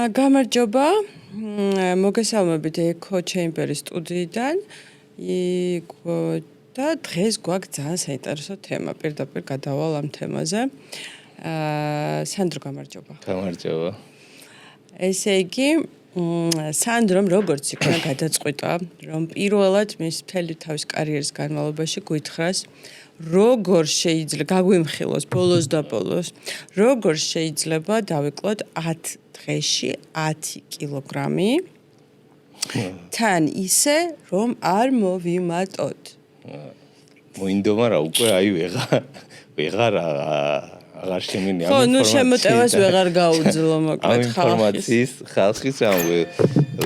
გამარჯობა. მოგესალმებით Echo Chamber-ის სტუდიიდან. და დღეს გვაქვს ძალიან საინტერესო თემა. პირდაპირ გადავალ ამ თემაზე. სანდრო გამარჯობა. გამარჯობა. ესე იგი, სანდრომ როგორც იქნა გადაწყვიტა, რომ პირველად მის მთელი თავის კარიერის განმავლობაში გვითხრას, როგორ შეიძლება გაგვიმხილოს ბოლოს და ბოლოს, როგორ შეიძლება დავიკლოთ 10 დღეში 10 კილოგრამი თან ისე, რომ არ მოვიმატოთ. მოინდომა რა უკვე აი ვეღარ აღარ შემინე ამ ინფორმაციას. ხო, ნუ შემოტევას ვეღარ გაუძლო მოკლედ ხალხის. ხალხის ამ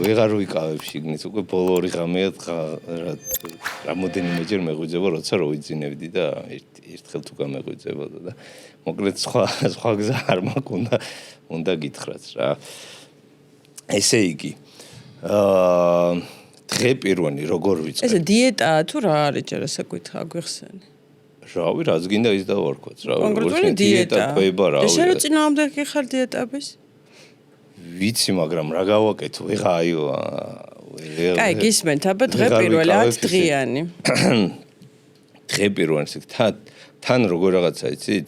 ვეღარ ვიკავებ შიგნით, უკვე ბოლო 2 ღამეა რამოდენიმეჯერ მეღვიძება, როცა რო ვიძინებდი და ერთხელ თუ გამეღვიძებოდა და მოკლედ სხვა გზა არ მაქვს, უნდა გითხრათ რა. ესე იგი დღე პირველი როგორ ვიწყებ? ესე დიეტაა თუ რა არის ჯერ ასე გითხრა გვიხსენი? რავი, რაც გინდა ის დავარქვათ, რავი. კონკრეტული დიეტა ყვება, რავი. და შენ რო წინააღმდეგი ხარ დიეტების? ვიცი, მაგრამ რა გავაკეთო? ვეღა აი კაი, გისმენთ, აბა დღე პირველი 10 დღიანი. დღე პირველი თან როგორ რაღაცა იცით?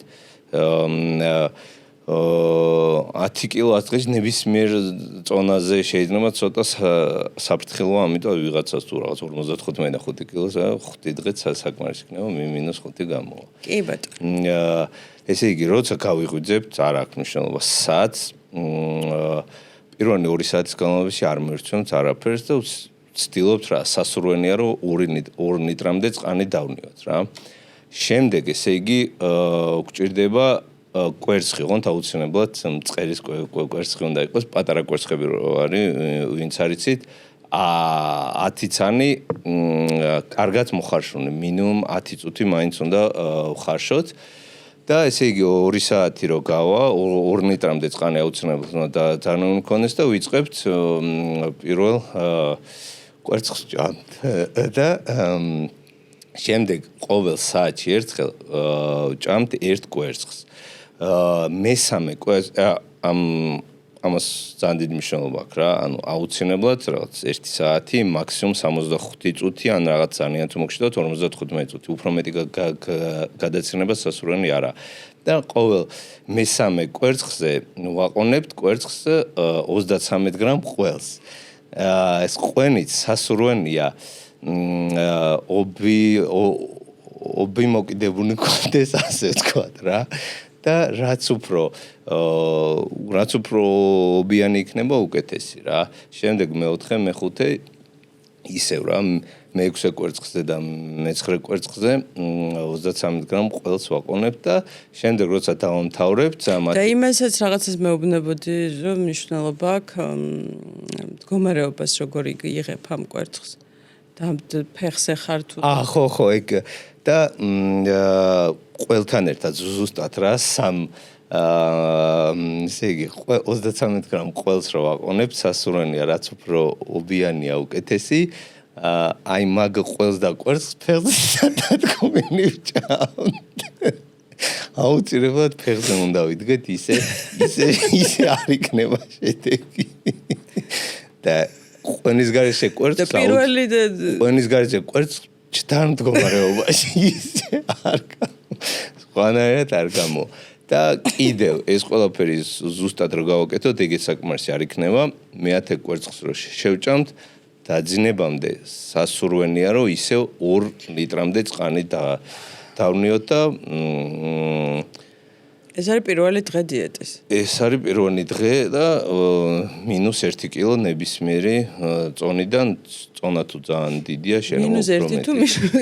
10 კილო ასწრეს ნებისმიერ წონაზე შეიძლება ცოტა საფრთხილოა, ამიტომ ვიღაცას თუ რაღაც 55 კილოს 5 დღეც საკმარისი იქნება, -5 გამოვა. კი ბატონო. ესე იგი, როცა გავიღვიძებთ, არ აქვს მნიშვნელობა საათს. პირველი 2 საათის განმავლობაში არ მივირჩევთ არაფერს და ვცდილობთ რა, სასურველია რომ 2 ლიტრამდე წყალი დავნიოთ რა. შემდეგ ესე იგი, გვჭირდება კვერცხი, ოღონდ აუცილებლად მწყერის კვერცხი უნდა იყოს, პატარა კვერცხები არის, ვინც არიცით, 10 წანი კარგად მოხარშული, მინიმუმ 10 წუთი მაინც უნდა ვხარშოთ. და ესე იგი 2 საათი რო გავა, 2 ლიტრამდე წყალი აუცილებლად უნდა დანონი მქონდეს და ვიწყებთ პირველ კვერცხს ჭამთ და შემდეგ ყოველ საათში ერთხელ ჭამთ 1 კვერცხს. მესამე ამას ძალიან დიდი მნიშვნელობა აქვს რა, ანუ აუცილებლად რაღაც 1 საათი, მაქსიმუმ 65 წუთი, ან რაღაც ძალიან თუ მოგშიდოთ 55 წუთი, უფრო მეტი გადაცილება სასურველი არა. და ყოველ მესამე კვერცხზე ვაყონებთ კვერცხს 33 გრამ ყველს. ეს ყვენით სასურველია ობი მოკიდებული გქონდეს, ასე ვთქვათ რა. და რაც უფრო ობიანი იქნება უკეთესი რა. შემდეგ მე-4, მე-5 ისევ რა, მე-6 კვერცხზე და მე-9 კვერცხზე 33 გრამ ყველს ვაყონებ და შემდეგ როცა დავამთავრებთ და იმასაც რაღაცას მეუბნებოდი, რომ მნიშვნელობა აქვს მდგომარეობას როგორ იღებ ამ კვერცხს. და ფეხზე ხარ თუ ხო, ეგ და ყველთან ერთად ზუსტად რა 3 ესე იგი 33 გრამ ყველს რო ვაყონებ, სასურველია, რაც უფრო ობიანია უკეთესი. აი მაგ ყველს და კვერცხს ფეხზე დადგომილი ვჭამთ. აუცილებლად ფეხზე უნდა ვიდგეთ, ისე არ იქნება შედეგი. და ყვენის გარეშე კვერცხს ყვენის გარეშე კვერცხს ჩთან მდგომარეობაში ისე არ სხვანაირად არ გამო. და კიდევ ეს ყველაფერი ზუსტად რო გავაკეთოთ, ეგეც საკმარისი არ იქნება. მე-10 კვერცხს რო შევჭამთ, დაძინებამდე სასურველია რომ ისევ 2 ლიტრამდე წყალი დავნიოთ და ეს არის პირველი დღე დიეტის. ეს არის პირველი დღე და -1 კილო ნებისმიერი წონიდან, წონა თუ ძალიან დიდია, შეიძლება -1 თუ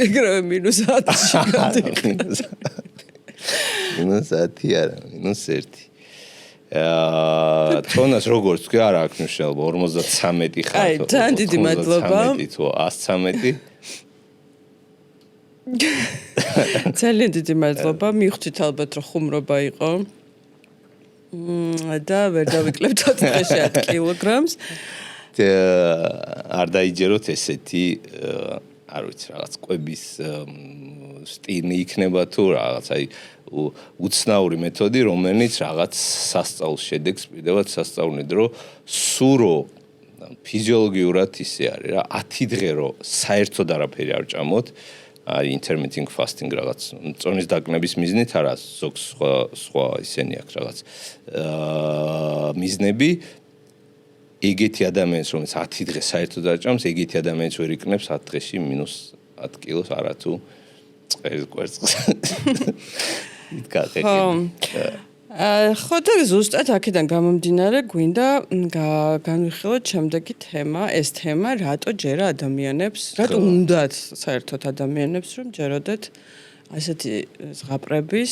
ეგრევე -10-ში გადაიხადოს. -10 არა, -1. წონას როგორც თქვი, არ აქვს მნიშვნელობა, 53 ხარ. აი, ძალიან დიდი მადლობა. 13 თუ 113. ძალიან დიდი მადლობა. მივხვდით ალბათ რომ ხუმრობა იყო. და ვერ დავიკლებთ 10 დღეში 10 კილოგრამს. არ დაიჯეროთ ესეთი არ ვიცი რაღაც კვების სტილი იქნება თუ რაღაც აი უცნაური მეთოდი რომელიც რაღაც სასწაულს შედეგს პირდებად სასწაულნი დრო სურო ფიზიოლოგიურად ისე არის რა 10 დღე რო საერთოდ არაფერი არ ჭამოთ აი intermittent fasting რაღაც წონის დაკნების მიზნით არა ზოგს სხვა ისენი აქვს რაღაც მიზნები ეგეთი ადამიანს რომელიც 10 დღე საერთოდ არ ჭამს ეგეთი ადამიანს ვერ იქნებს 10 დღეში -10 კილოს არათუ წყერის კვერცხს ხო და ზუსტად აქედან გამომდინარე გვინდა განვიხილოთ შემდეგი თემა ეს თემა რატო ჯერა ადამიანებს რატო უნდათ საერთოდ ადამიანებს რომ ჯეროდეთ ასეთი ზღაპრების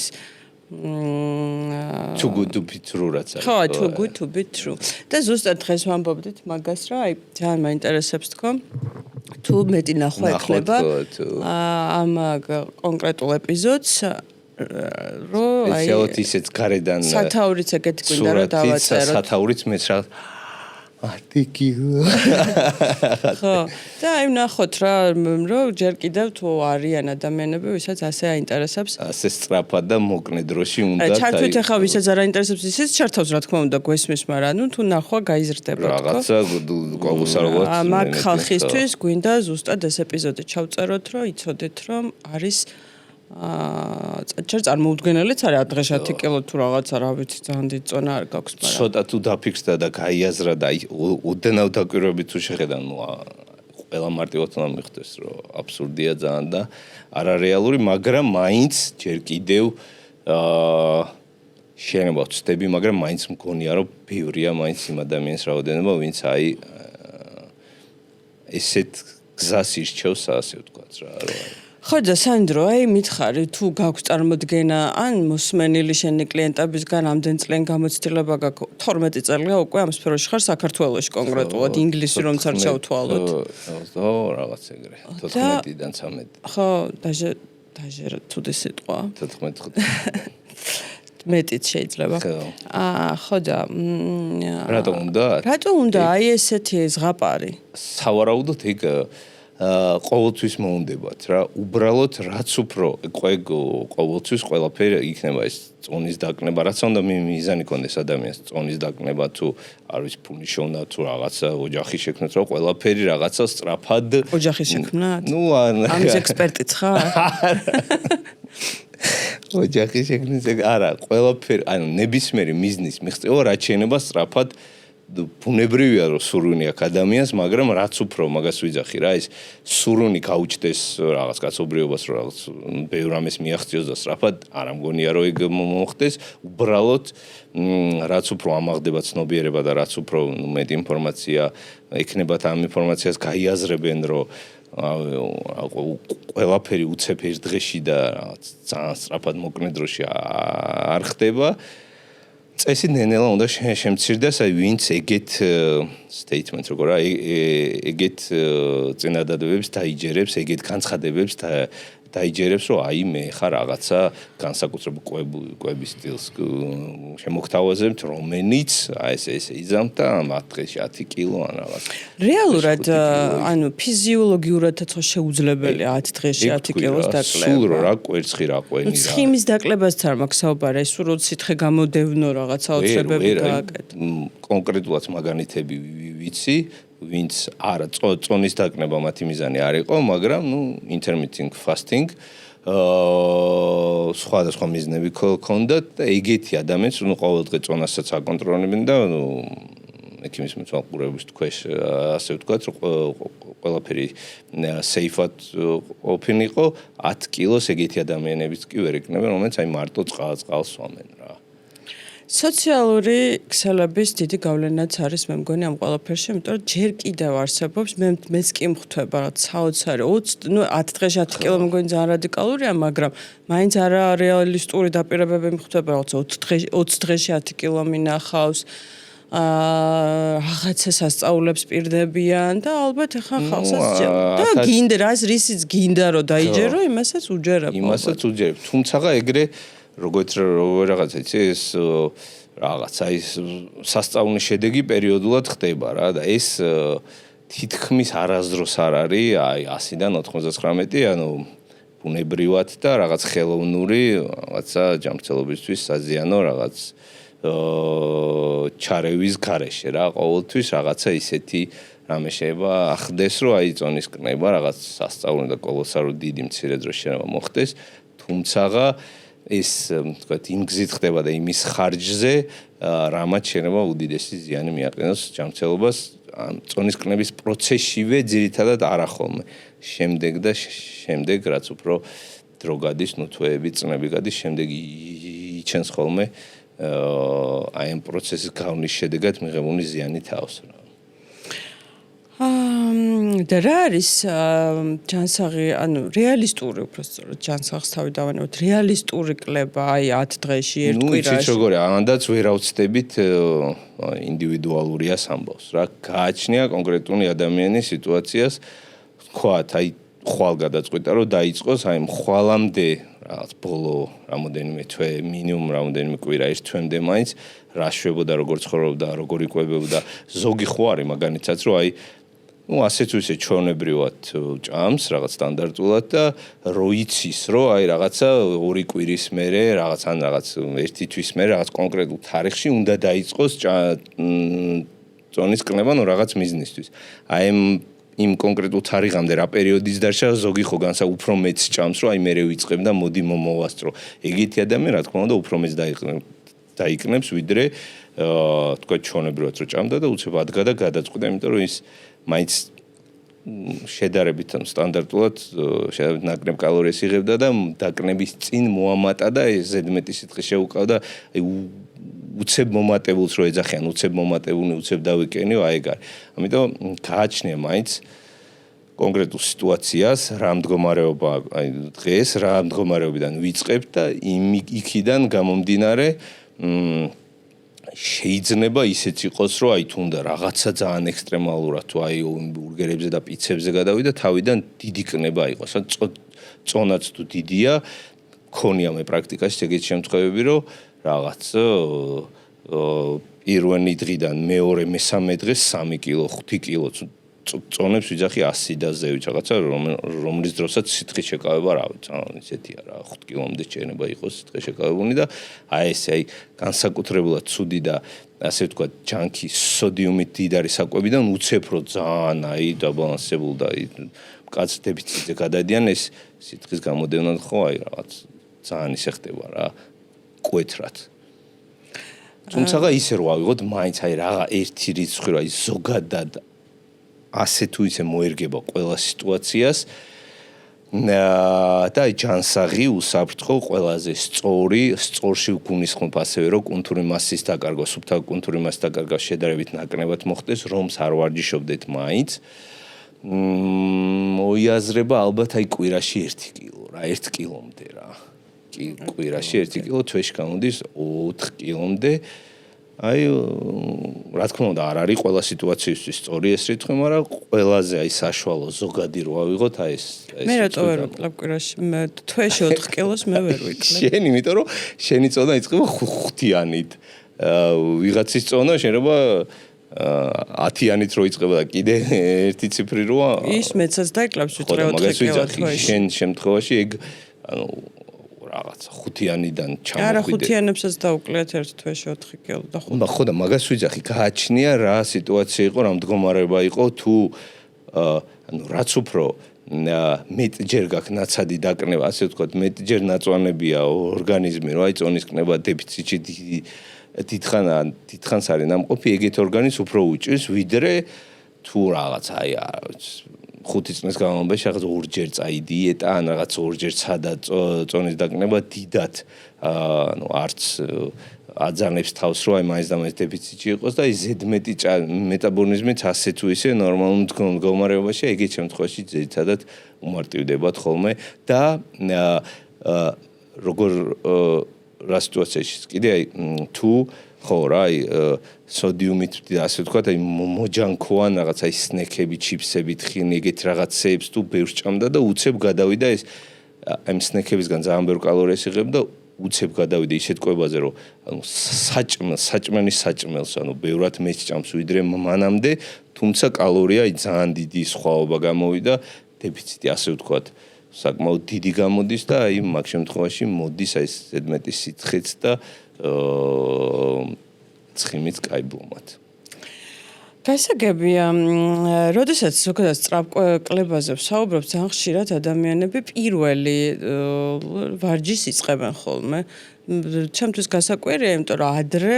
too good to be true რაც არის ხო too good to be true და ზუსტად დღეს ვამბობდით მაგას რა აი ძალიან მაინტერესებს თქო თუ მეტი ნახვა ექნება ამ კონკრეტულ ეპიზოდს რო აი ესეოთ ისეც გარედან სათაურიც ეგეთი გვინდა რომ დავაწეროთ სათაურიც მეც რა არტიკიო ხო და აი ნახოთ რა რომ ჯერ კიდევ თუ არიან ადამიანები ვისაც ასე აინტერესებს ასე სწრაფად და მოკნე დროში უნდა ჩართვით ახლა ვისაც არ აინტერესებს ისიც ჩართავს რა თქმა უნდა გვესმის მაგრამ ნუ თუ ნახვა გაიზრდება თქო რაღაცა კოგუსარულად მაგ ხალხისთვის გვინდა ზუსტად ეს ეპიზოდი ჩავწეროთ რომ იცოდეთ რომ არის ჯერ წარმოუდგენელიც არის დღეში 10 კილო თუ რაღაცა რა ვიცი ძალიან დიდი წონა არ გაქვს მაგრამ ცოტა თუ დაფიქსდა და გაიაზრა და ოდნავ დაკვირვებით თუ შეხედან ნუ ყველა მარტივად უნდა მიხდეს რომ აბსურდია ძალიან და არარეალური მაგრამ მაინც ჯერ კიდევ შეიძლება ვწდები მაგრამ მაინც მგონია რომ ბევრია მაინც იმ ადამიანის რაოდენობა ვინც აი ესეთ გზას ირჩევს ასე ვთქვათ რა ხო და სანდრო აი მითხარი თუ გაქვს წარმოდგენა ან მოსმენილი შენი კლიენტებისგან ამდენ წლიან გამოცდილება გაქვს 12 წელია უკვე ამ სფეროში ხარ საქართველოში კონკრეტულად ინგლისი რომც არ ჩავთვალოთ ხო რაღაც ეგრე 14-დან 13 ხო დაჟე თუდი სიტყვა 14 მეტიც შეიძლება ხო და რატო უნდა აი ესეთი ზღაპარი სავარაუდოდ იქ ყოველთვის მოუნდებათ რა უბრალოდ რაც უფრო ყოველთვის ყველაფერი იქნება ეს წონის დაკნება რაც უნდა მიზანი კონდეს ადამიანს წონის დაკნება თუ არ ვიცი ფულის შოვნა თუ რაღაცა ოჯახი შექმნათ რა ყველაფერი რაღაცა სწრაფად ოჯახი შექმნათ ნუ ამის ექსპერტიც ხარ ოჯახი შექმნის არა ყველაფერი ანუ ნებისმიერი მიზნის მიღწევა რაც შეიძლება სწრაფად ბუნებრივია რომ სურვილი აქვს ადამიანს, მაგრამ რაც უფრო მაგას ვიძახი რა ის სურვილი გაუჩნდეს რაღაც კაცობრიობას რომ რაღაც ბევრ ამას მიაღწიოს და სწრაფად არ ამგონია რომ ეგ მოხდეს, უბრალოდ რაც უფრო ამაღლდება ცნობიერება და რაც უფრო მეტი ინფორმაცია ექნებათ ამ ინფორმაციას გაიაზრებენ რომ ყველაფერი უცებ ერთ დღეში და რაღაც ძალიან სწრაფად მოკნე დროში არ ხდება წესი ნენელა უნდა შემცირდეს აი ვინც ეგეთ statement როგორ ეგეთ წინადადებებს დაიჯერებს ეგეთ განცხადებებს დაიჯერებს რომ აი მე ხარ რაღაცა განსაკუთრებულ კვების სტილს შემოგთავაზებთ რომელიც აი ესე იზამთ და 10 დღეში 10 კილო ან რაღაც რეალურად ანუ ფიზიოლოგიურადაც ხო შეუძლებელი 10 დღეში 10 კილოს დაკლება სულ რა კვერცხი რა ყვენი რა ცხიმის დაკლებასაც არ მაქვს საუბარი ეს სულ სითხე გამოდევნო რაღაცა ოცნებები გააკეთო კონკრეტულად მაგანითები ვიცი ვინც არა წონის დაკნება მათი მიზანი არ იყო, მაგრამ ნუ intermittent fasting სხვადასხვა მიზნები ჰქონდათ და ეგეთი ადამიანს ნუ ყოველდღე წონასაც აკონტროლებენ და ნუ ექიმის მეთვალყურების ქვეშ ასე ვთქვათ, ყველაფერი safe-ად ყოფილ იყო 10 კილოს ეგეთი ადამიანებიც კი ვერ ეკნებიან, რომელიც აი მარტო წყალს სვამენ რა. სოციალური ქსელების დიდი გავლენაც არის მე მგონი ამ ყველაფერში, იმიტომ რომ ჯერ კიდევ არსებობს მეც კი მხვდება რა საოცარი 20 ნუ 10 დღეში 10 კილო მგონი ძალიან რადიკალურია, მაგრამ მაინც არა რეალისტური დაპირებები მხვდება რა 20 დღეში 10 კილო მინახავს რაღაცა სასწაულებს პირდებიან და ალბათ ახლა ხალხსაც და გინდა რისიც გინდა რომ დაიჯერო იმასაც უჯერებ. იმასაც უჯერებ. თუმცა ეგრე როგორც რაღაცა იცი ეს რაღაცა ის სასწაულის შედეგი პერიოდულად ხდება რა და ეს თითქმის არასდროს არ არის აი 100-დან 99, ანუ ბუნებრივად და რაღაც ხელოვნური რაღაცა ჯანმრთელობისთვის საზიანო რაღაც ჩარევის გარეშე რა ყოველთვის რაღაცა ისეთი რამე შეიძლება ახდეს რომ აი წონის კნება რაღაც სასწაული და კოლოსალური დიდი მცირე დროს შეიძლება მოხდეს თუმცა ეს თქვათ იმ გზით ხდება და იმის ხარჯზე რამაც შეიძლება უდიდესი ზიანი მიაყენოს ჯანმრთელობას წონის კნების პროცესშივე ძირითადად არახოლმე შემდეგ რაც უფრო დრო გადის ნუ თვეები წნები გადის შემდეგ იჩენს ხოლმე აი ამ პროცესის გავლის შედეგად მიღებული ზიანი თავს რა და რა არის ჯანსაღი, ანუ რეალისტური უბრალოდ ჯანსაღს თავი დავანებოთ, რეალისტური კლება აი 10 დღეში, ერთ კვირაში. ნუ იცით როგორია, ამანდაც ვერ ავწდებით ინდივიდუალურია სამბავს რა. გააჩნია კონკრეტული ადამიანის სიტუაციას, თქვათ, აი ხვალ გადაწყვიტა რომ დაიწყოს, აი ხვალამდე რაღაც ბოლო რამოდენიმე თვე, მინიმუმ რამოდენიმე კვირა ერთ თვემდე მაინც რა შვებოდა, როგორ ცხოვრობდა, როგორ იკვებებოდა. ზოგი ხო არის მაგალითად, რომ აი ну ასეც ისე ჩვეულებრივად ჭამს რაღაც სტანდარტულად და რო იცის რომ აი რაღაცა 2 კვირის მერე რაღაც ან რაღაც 1 თვის მერე რაღაც კონკრეტულ თარიღში უნდა დაიწყოს წონის კნება ნუ რაღაც მიზნისთვის აი იმ კონკრეტულ თარიღამდე რა პერიოდის დარჩა ზოგი ხო განსა უფრო მეც ჭამს რომ აი მერე ვიწყებ და მოდი მომოვასწრო ეგეთი ადამიანი რა თქმა უნდა უფრო მეც დაიკნებს ვიდრე თქვა ჩვეულებრივად რო ჭამდა და უცებ ადგა და გადაწყვიტა იმიტომ რომ ის მაინც შედარებით სტანდარტულად ნაკლებ კალორიას იღებდა და დაკნების წინ მოამატა და ზედმეტი სითხე შეუკავდა აი უცებ მომატებულს რო ეძახიან უცებ მომატებული უცებ დავიკენიო აი ეგ არის ამიტომ გააჩნია მაინც კონკრეტულ სიტუაციას რა მდგომარეობა აი დღეს რა მდგომარეობიდან ვიწყებ და იქიდან გამომდინარე შეიძლება ისეც იყოს რომ აი თუნდა რაღაცა ძალიან ექსტრემალურად თუ აი ბურგერებზე და პიცებზე გადავიდა თავიდან დიდი კნება იყოს ან წონაც თუ დიდია ქონია მე პრაქტიკაში ეგეთი შემთხვევები რომ რაღაც პირველი დღიდან მეორე მესამე დღეს 3 კილო 5 კილო წონებს ვიძახი 100 და ზევით რაღაცა რომლის დროსაც სითხე შეკავება რა ვიცი ისეთია რა 5 კილომდე შეიძლება იყოს სითხე შეკავებული და აი ესე აი განსაკუთრებულად ცუდი და ასე ვთქვათ ჯანკი სოდიუმით დიდარი საკვებიდან უცებ რო ძალიან აი დაბალანსებული და აი კაც დეფიციტზე გადადიან ეს სითხის გამოდევნად ხო აი რაღაც ძალიან ისე ხდება რა კვეთრად თუმცა ისე რო ავიღოთ მაინც აი რაღა ერთი რიცხვი რა აი ზოგადად ასე თუ ისე მოერგება ყველა სიტუაციას და ჯანსაღი უსაფრთხო ყველაზე სწორში ვგულისხმობ ასევე რომ კუნთური მასის დაკარგვა სუფთა კუნთური მასის დაკარგვა შედარებით ნაკლებად მოხდეს რომს არ ვარჯიშობდეთ მაინც მოიაზრება ალბათ აი კვირაში 1 კილო რა 1 კილომდე რა კვირაში 1 კილო თვეში გამოდის 4 კილომდე აი რა თქმა უნდა არ არის ყველა სიტუაციისთვის სწორი ეს რიცხვი, მაგრამ ყველაზე აი საშუალო ზოგადი რო ავიღოთ აი ეს მე რატო ვერ ვიკლებ კვირაში თვეში 4 კილოს მე ვერ ვიკლებ შენ იმიტომ რომ შენი წონა იწყება 5-იანით ვიღაცის წონა შეიძლება 10-იანით რო იწყება და კიდე ერთი ციფრი როა ის მეცაც დაიკლებს ვიტყვი 4 კილო თვეში შენ შემთხვევაში ეგ ანუ რაღაც 5-იანიდან ჩამოხვიდე. არა 5-იანებსაც დაუკლეთ ერთ თვეში 4 კილო და 5. ხო და მაგას ვიძახი, გააჩნია რა სიტუაცია იყო, რა მდგომარეობა იყო თუ ანუ რაც უფრო მეტჯერ გაქვს ნაცადი დაკნება, ასე ვთქვათ, მეტჯერ ნაწვანებია ორგანიზმი, რა იწონის კნება დეფიციტში დიდხანს არის ნამყოფი, ეგეთ ორგანიზმს უფრო უჭირს, ვიდრე თუ რაღაც აი 5 წლის განმავლობაში რაღაც 2-ჯერ წაი დიეტა ან რაღაც 2-ჯერ ცადა წონის დაკნება დიდად ანუ არც აძანებს თავს რომ აი მაინც და მაინც დეფიციტი იყოს და აი ზედმეტი მეტაბოლიზმიც ასე თუ ისე ნორმალურ მდგომარეობაში ეგეთ შემთხვევაში ძირითადად უმარტივდებათ ხოლმე და როგორ რა სიტუაციაში კიდე აი თუ ხო რა აი სოდიუმით ასე ვთქვათ აი მოჯანქოან რაღაც აი სნექები, ჩიფსები, თხილი ეგეთ რაღაცებს თუ ბევრს ჭამდა და უცებ გადავიდა ეს ამ სნექებისგან ძალიან ბევრ კალორიას იღებ და უცებ გადავიდე ისეთ კვებაზე, რომ საჭმელის ბევრად მეც ჭამს ვიდრე მანამდე, თუმცა კალორია ძალიან დიდი სხვაობა გამოვიდა, დეფიციტი ასე ვთქვათ, საკმაოდ დიდი გამოდის და აი მაგ შემთხვევაში მოდის აი ზედმეტი სიცხეც და ცხიმიც კაი ბლომად. გასაგებია, როდესაც ზოგადად სწრაფ კლებაზე ვსაუბრობ, ძალიან ხშირად ადამიანები პირველი ვარჯიშს იწყებენ ხოლმე. ჩემთვის გასაკვირია, იმიტომ რომ ადრე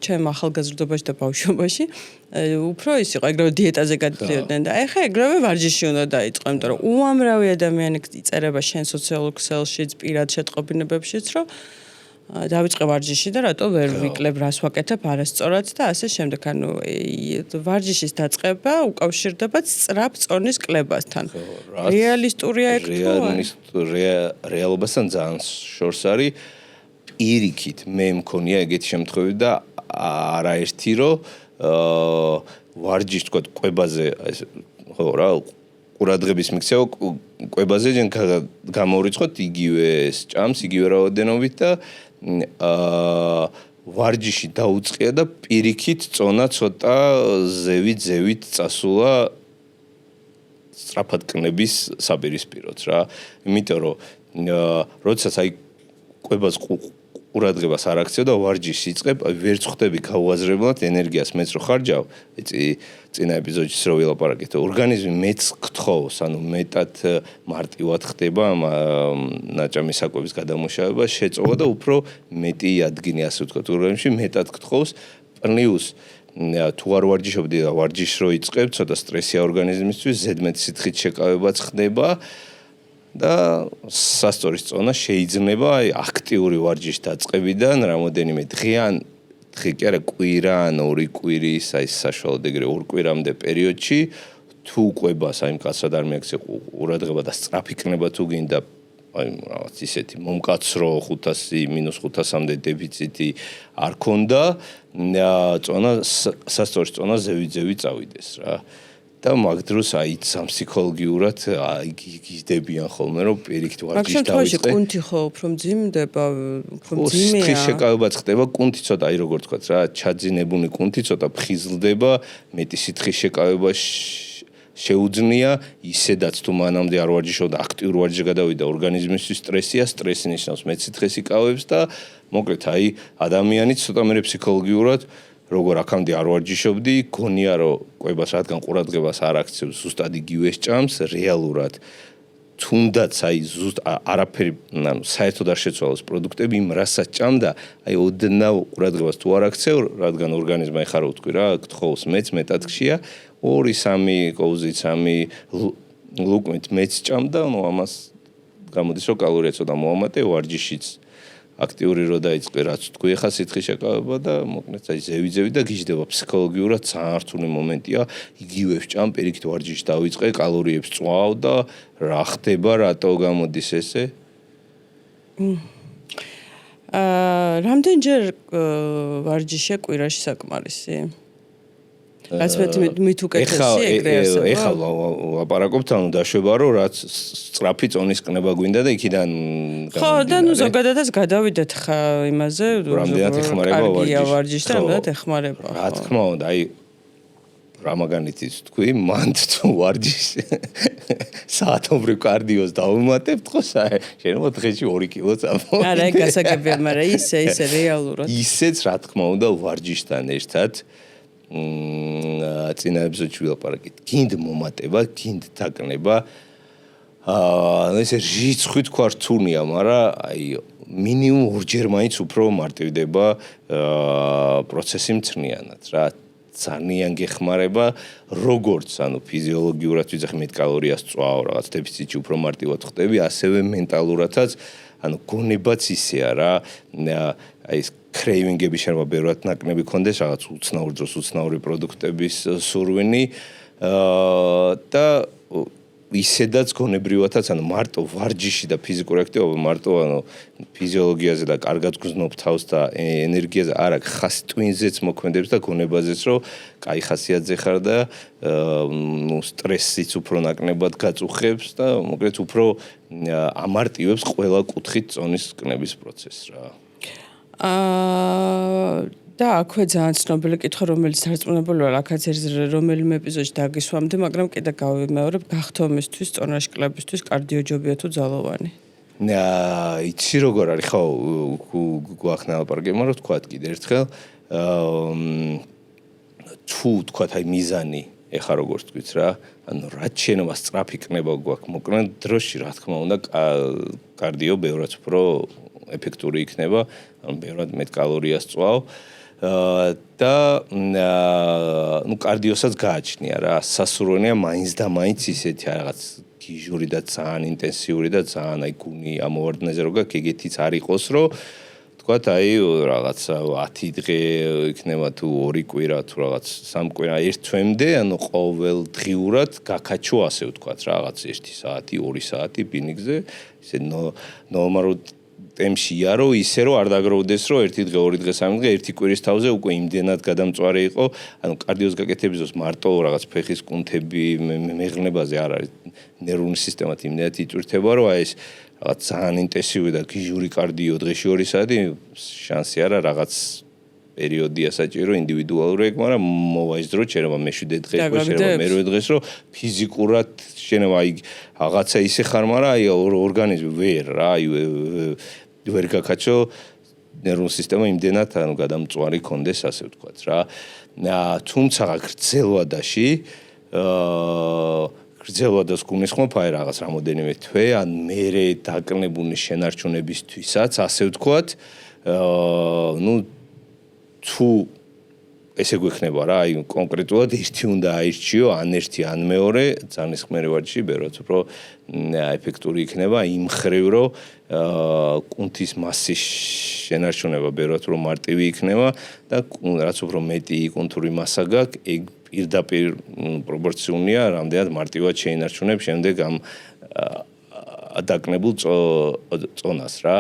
ჩემ ახალგაზრდობაში და ბავშვობაში უფრო ის იყო, ეგრევე დიეტაზე გადიდიოდნენ და ეხლა ეგრევე ვარჯიში უნდა დაიწყო, იმიტომ რომ უამრავი ადამიანი იწერება შენ სოციალურ ქსელშიც, პირად შეტყობინებებშიც, რომ დავიწყე ვარჯიში და რატო ვერ ვიკლებ, რას ვაკეთებ არასწორად და ასე შემდეგ. ანუ ვარჯიშის დაწყება უკავშირდება სწრაფ წონის კლებასთან. რეალისტურია ეგ თუ რეალობასთან ძალიან შორს არის. პირიქით მე მქონია ეგეთი შემთხვევები და არაერთი რომ ვარჯიშს თქვა კვებაზე ხო რა ყურადღების მიქცევა კვებაზე ჯენ გამორიცხოთ იგივე ჭამს იგივე რაოდენობით და ვარჯიში დაუწყია და პირიქით წონა ცოტა ზევით წასულა სწრაფად კნების საპირისპიროც რა. იმიტომ რომ როდესაც აი კვებას ყურადღებას არ აქცევ და ვარჯიშს იწყებ, ვერც ხვდები გაუაზრებლად ენერგიას მეც რო ხარჯავ, წინა ეპიზოდში რო ვილაპარაკეთ, ორგანიზმი მეც გთხოვს, ანუ მეტად მარტივად ხდება ნაჭამის საკვების გადამუშავება, შეწოვა და უფრო მეტი ადგილი ასე ვთქვათ, ორგანიზმში მეტად გთხოვს, პლუს თუ არ ვარჯიშობდი და ვარჯიშს რო იწყებ, ცოტა სტრესია ორგანიზმისთვის, ზედმეტ სითხით შეკავებაც ხდება და სასწორის წონა შეიძლება აი აქტიური ვარჯიშის დაწყებიდან რამოდენიმე დღე კი არა კვირა ან 2 კვირის აი საშუალოდ ეგრე 2 კვირამდე პერიოდში თუ ყვებას აი მკაცრად არ მიაქცე ყურადღება და სწრაფი კნება თუ გინდა აი რაღაც ისეთი მომკაცრო 500-500-მდე დეფიციტი არ ქონდა წონა სასწორის წონა ზევი წავიდეს რა. და მაგ დროს აი სამფსიქოლოგიურად გიდებიან ხოლმე რომ პირიქით ვარჯიშს დავიწყე. მაგ კუნთი ხო უფრო მძიმდება, უფრო მძიმეა. სითხის შეკავებაც ხდება, კუნთი ცოტა აი როგორ თქვა რა, ჩაძინებული კუნთი ცოტა ფხიზლდება, მეტი სითხის შეკავება შეუძნია, ისედაც თუ მანამდე არ ვარჯიშობდა, აქტიურ ვარჯიშს გადავიდა ორგანიზმისთვის სტრესია, სტრესი ნიშნავს მეტ სითხეს იკავებს და მოკლედ აი ადამიანიც ცოტა მე ფსიქოლოგიურად როგორ აქამდე არ ვარჯიშობდი, გონია რომ კვებას რადგან ყურადღებას არ აქცევს, ზუსტად იგივე ჭამს, რეალურად თუნდაც აი ზუსტ არაფერი, ანუ საერთოდ არ შეცვალოს პროდუქტები, იმ რასაც ჭამდა, აი ოდნავ ყურადღებას თუ არ აქცევ, რადგან ორგანიზმი ხარ ვთქვი რა, გთხოვს მეც მეტად ხშია, 2-3 კოვზი 3 ლუკმით მეც ჭამდა, ნუ ამას გამოდის რომ კალორია ცოტა მოამატე, ვარჯიშიც აქტიური რო დაიწყე, რაც თქვი ხა სითხის შეკავება და მოკლედ აი ზევი და გიждდება ფსიქოლოგიურად ძალიან რთული მომენტია, იგივე ვჭამ, პირიქით ვარჯიშს დავიწყე, კალორიებს წვავ და რა ხდება, რატო გამოდის ესე? რამდენჯერ ვარჯიშია კვირაში საკმარისი? რაც მით უკეთესი ეგრეა. ეხლა ლაპარაკობთ, ანუ დაშვება რომ რაც სწრაფი წონის კნება გვინდა და იქიდან ხო, და ნუ ზოგადადაც გადავიდეთ ხა იმაზე, რამდენად ეხმარება ვარჯიში და რამდენად ეხმარება. რა თქმა უნდა, აი რა მაგალითიც თქვი, მან თუ ვარჯიში საათობრივ კარდიოს დავუმატებთ, ხო, შეიძლება დღეში 2 კილო წამოვიდე. არა, ეგ გასაგებია, მაგრამ ისე რეალურად. ისეც რა თქმა უნდა ვარჯიშთან ერთად წინა ეპიზოდში ვილაპარაკეთ. გინდ მომატება, გინდ დაკნება. ესე რიცხვი თქვა რთულია, მაგრამ აი მინიმუმ 2-ჯერ მაინც უფრო მარტივდება პროცესი მწნიანად რა. ძალიან გეხმარება, როგორც ანუ ფიზიოლოგიურად ვიძახი მეტ კალორიას წვავ, რაღაც დეფიციტში უფრო მარტივად ხდები, ასევე მენტალურადაც ანუ გონებაც ისეა რა. აი ეს კრეივინგები შეიძლება ბევრად ნაკნები კონდეს, რაღაც უცნაურ დროს უცნაური პროდუქტების სურვილი და ისედაც გონებრივათაც ანუ მარტო ვარჯიში და ფიზიკური აქტივობა მარტო ანუ ფიზიოლოგიაზე და კარგად გრძნობ თავს და ენერგიაზე არა ხას ტვინზეც მოქმედებს და გონებაზეც რომ კაი ხასიათზე ხარ და ნუ სტრესიც უფრო ნაკლებად გაწუხებს და მოკლედ უფრო ამარტივებს ყველა კუთხით წონის კნების პროცესს რა. და აქვე ძალიან ცნობილი კითხვა, რომელიც დარწმუნებული ვარ, აქაც რომელიმე ეპიზოდში დაგისვამდი, მაგრამ კიდე გავიმეორებ, გახთომისთვის, წონაში კლებისთვის კარდიოჯობია თუ ძალოვანი? იცი როგორ არის, ხო, გვახნა ლაპარაკებმა, რომ თქვათ კიდე ერთხელ, თუ თქვათ აი მიზანი, ეხა როგორც თქვით რა, ანუ რაც შენობა სწრაფი კნება გვაქვს, მოკლედ დროში რა თქმა უნდა, კარდიო ბევრად უფრო ეფექტური იქნება, ანუ ბევრად მეტ კალორიას წვავ. და ნუ კარდიოსაც გააჩნია რა სასურველია მაინც და მაინც ისეთი რაღაც გიჟური და ძალიან ინტენსიური და ძალიან აი გუნი ამოვარდნეზე რო გაქვს ეგეთიც არ იყოს რომ თქვათ აი რაღაცა 10 დღე იქნება თუ 2 კვირა თუ რაღაც 3 კვირა ერთ თვემდე ანუ ყოველ დღიურად გაკაჩო ასე ვთქვათ რაღაც 1 საათი 2 საათი ბინიგზე ისე ნორმალურ ტემპში იარო ისე რომ არ დაგროვდეს რომ 1 დღე 2 დღე 3 დღე 1 კვირის თავზე უკვე იმდენად გადამწვარი იყო ანუ კარდიოს გაკეთების დროს მარტო რაღაც ფეხის კუნთები მეღრმებაზე არ არის ნერვული სისტემათ იმდენად იწვრთება რომ აი ეს რაღაც ძალიან ინტენსიური და გიჟური კარდიო დღეში 2 საათი შანსი არა რაღაც პერიოდია საჭირო ინდივიდუალური ეგ მაგრამ მოვა ის დრო შეიძლება მე-7 დღეს შეიძლება მე-8 დღეს რომ ფიზიკურად შეიძლება აი რაღაცა ისე ხარ მაგრამ აი ორგანიზმი ვერ რა აი ვერ გაკაჩო ნერვული სისტემა იმდენად ანუ გადამწვარი კონდეს ასე ვთქვათ რა თუმცა გრძელვადაში გრძელვადას გულისხმობ აი რაღაც რამოდენიმე თვე ან მერე დაკნებული შენარჩუნებისთვისაც ასე ვთქვათ ნუ თუ ესე გვექნება რა აი კონკრეტულად ერთი უნდა აირჩიო ან ერთი ან მეორე ძალისხმევი ვარჯიში ბევრად უფრო ეფექტური იქნება იმ მხრივ რომ კუნთის მასის შენარჩუნება ბევრად უფრო მარტივი იქნება და რაც უფრო მეტი კუნთური მასა გაქვს ეგ პირდაპირ პროპორციულია რამდენად მარტივად შეინარჩუნებს შემდეგ ამ დაკნებულ წონას რა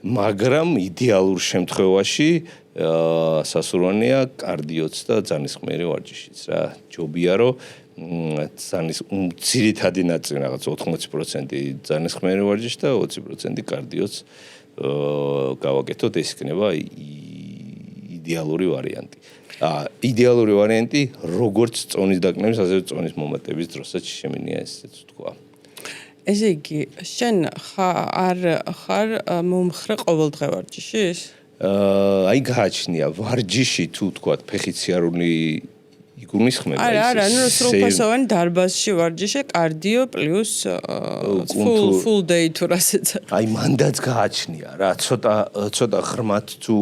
მაგრამ idеალურ შემთხვევაში სასურველია კარდიოც და ძალისხმევი ვარჯიშიც რა ჯობია რომ ძირითადი ნაწილი რაღაც 80% ძალისხმევი ვარჯიში და 20% კარდიოც გავაკეთოთ ეს იქნება იდეალური ვარიანტი იდეალური ვარიანტი როგორც წონის დაკნევის ასევე წონის მომატების დროსაც შემინია ესეც თქვა ესე იგი შენ არ ხარ მომხრე ყოველდღე ვარჯიშის აი გააჩნია ვარჯიში თუ თქვათ ფეხით სიარული იგულისხმება არა ნუ სრულფასოვანი დარბაზში ვარჯიში კარდიო პლუს full day თუ რასაც აი მანდაც გააჩნია რა ცოტა ღრმად თუ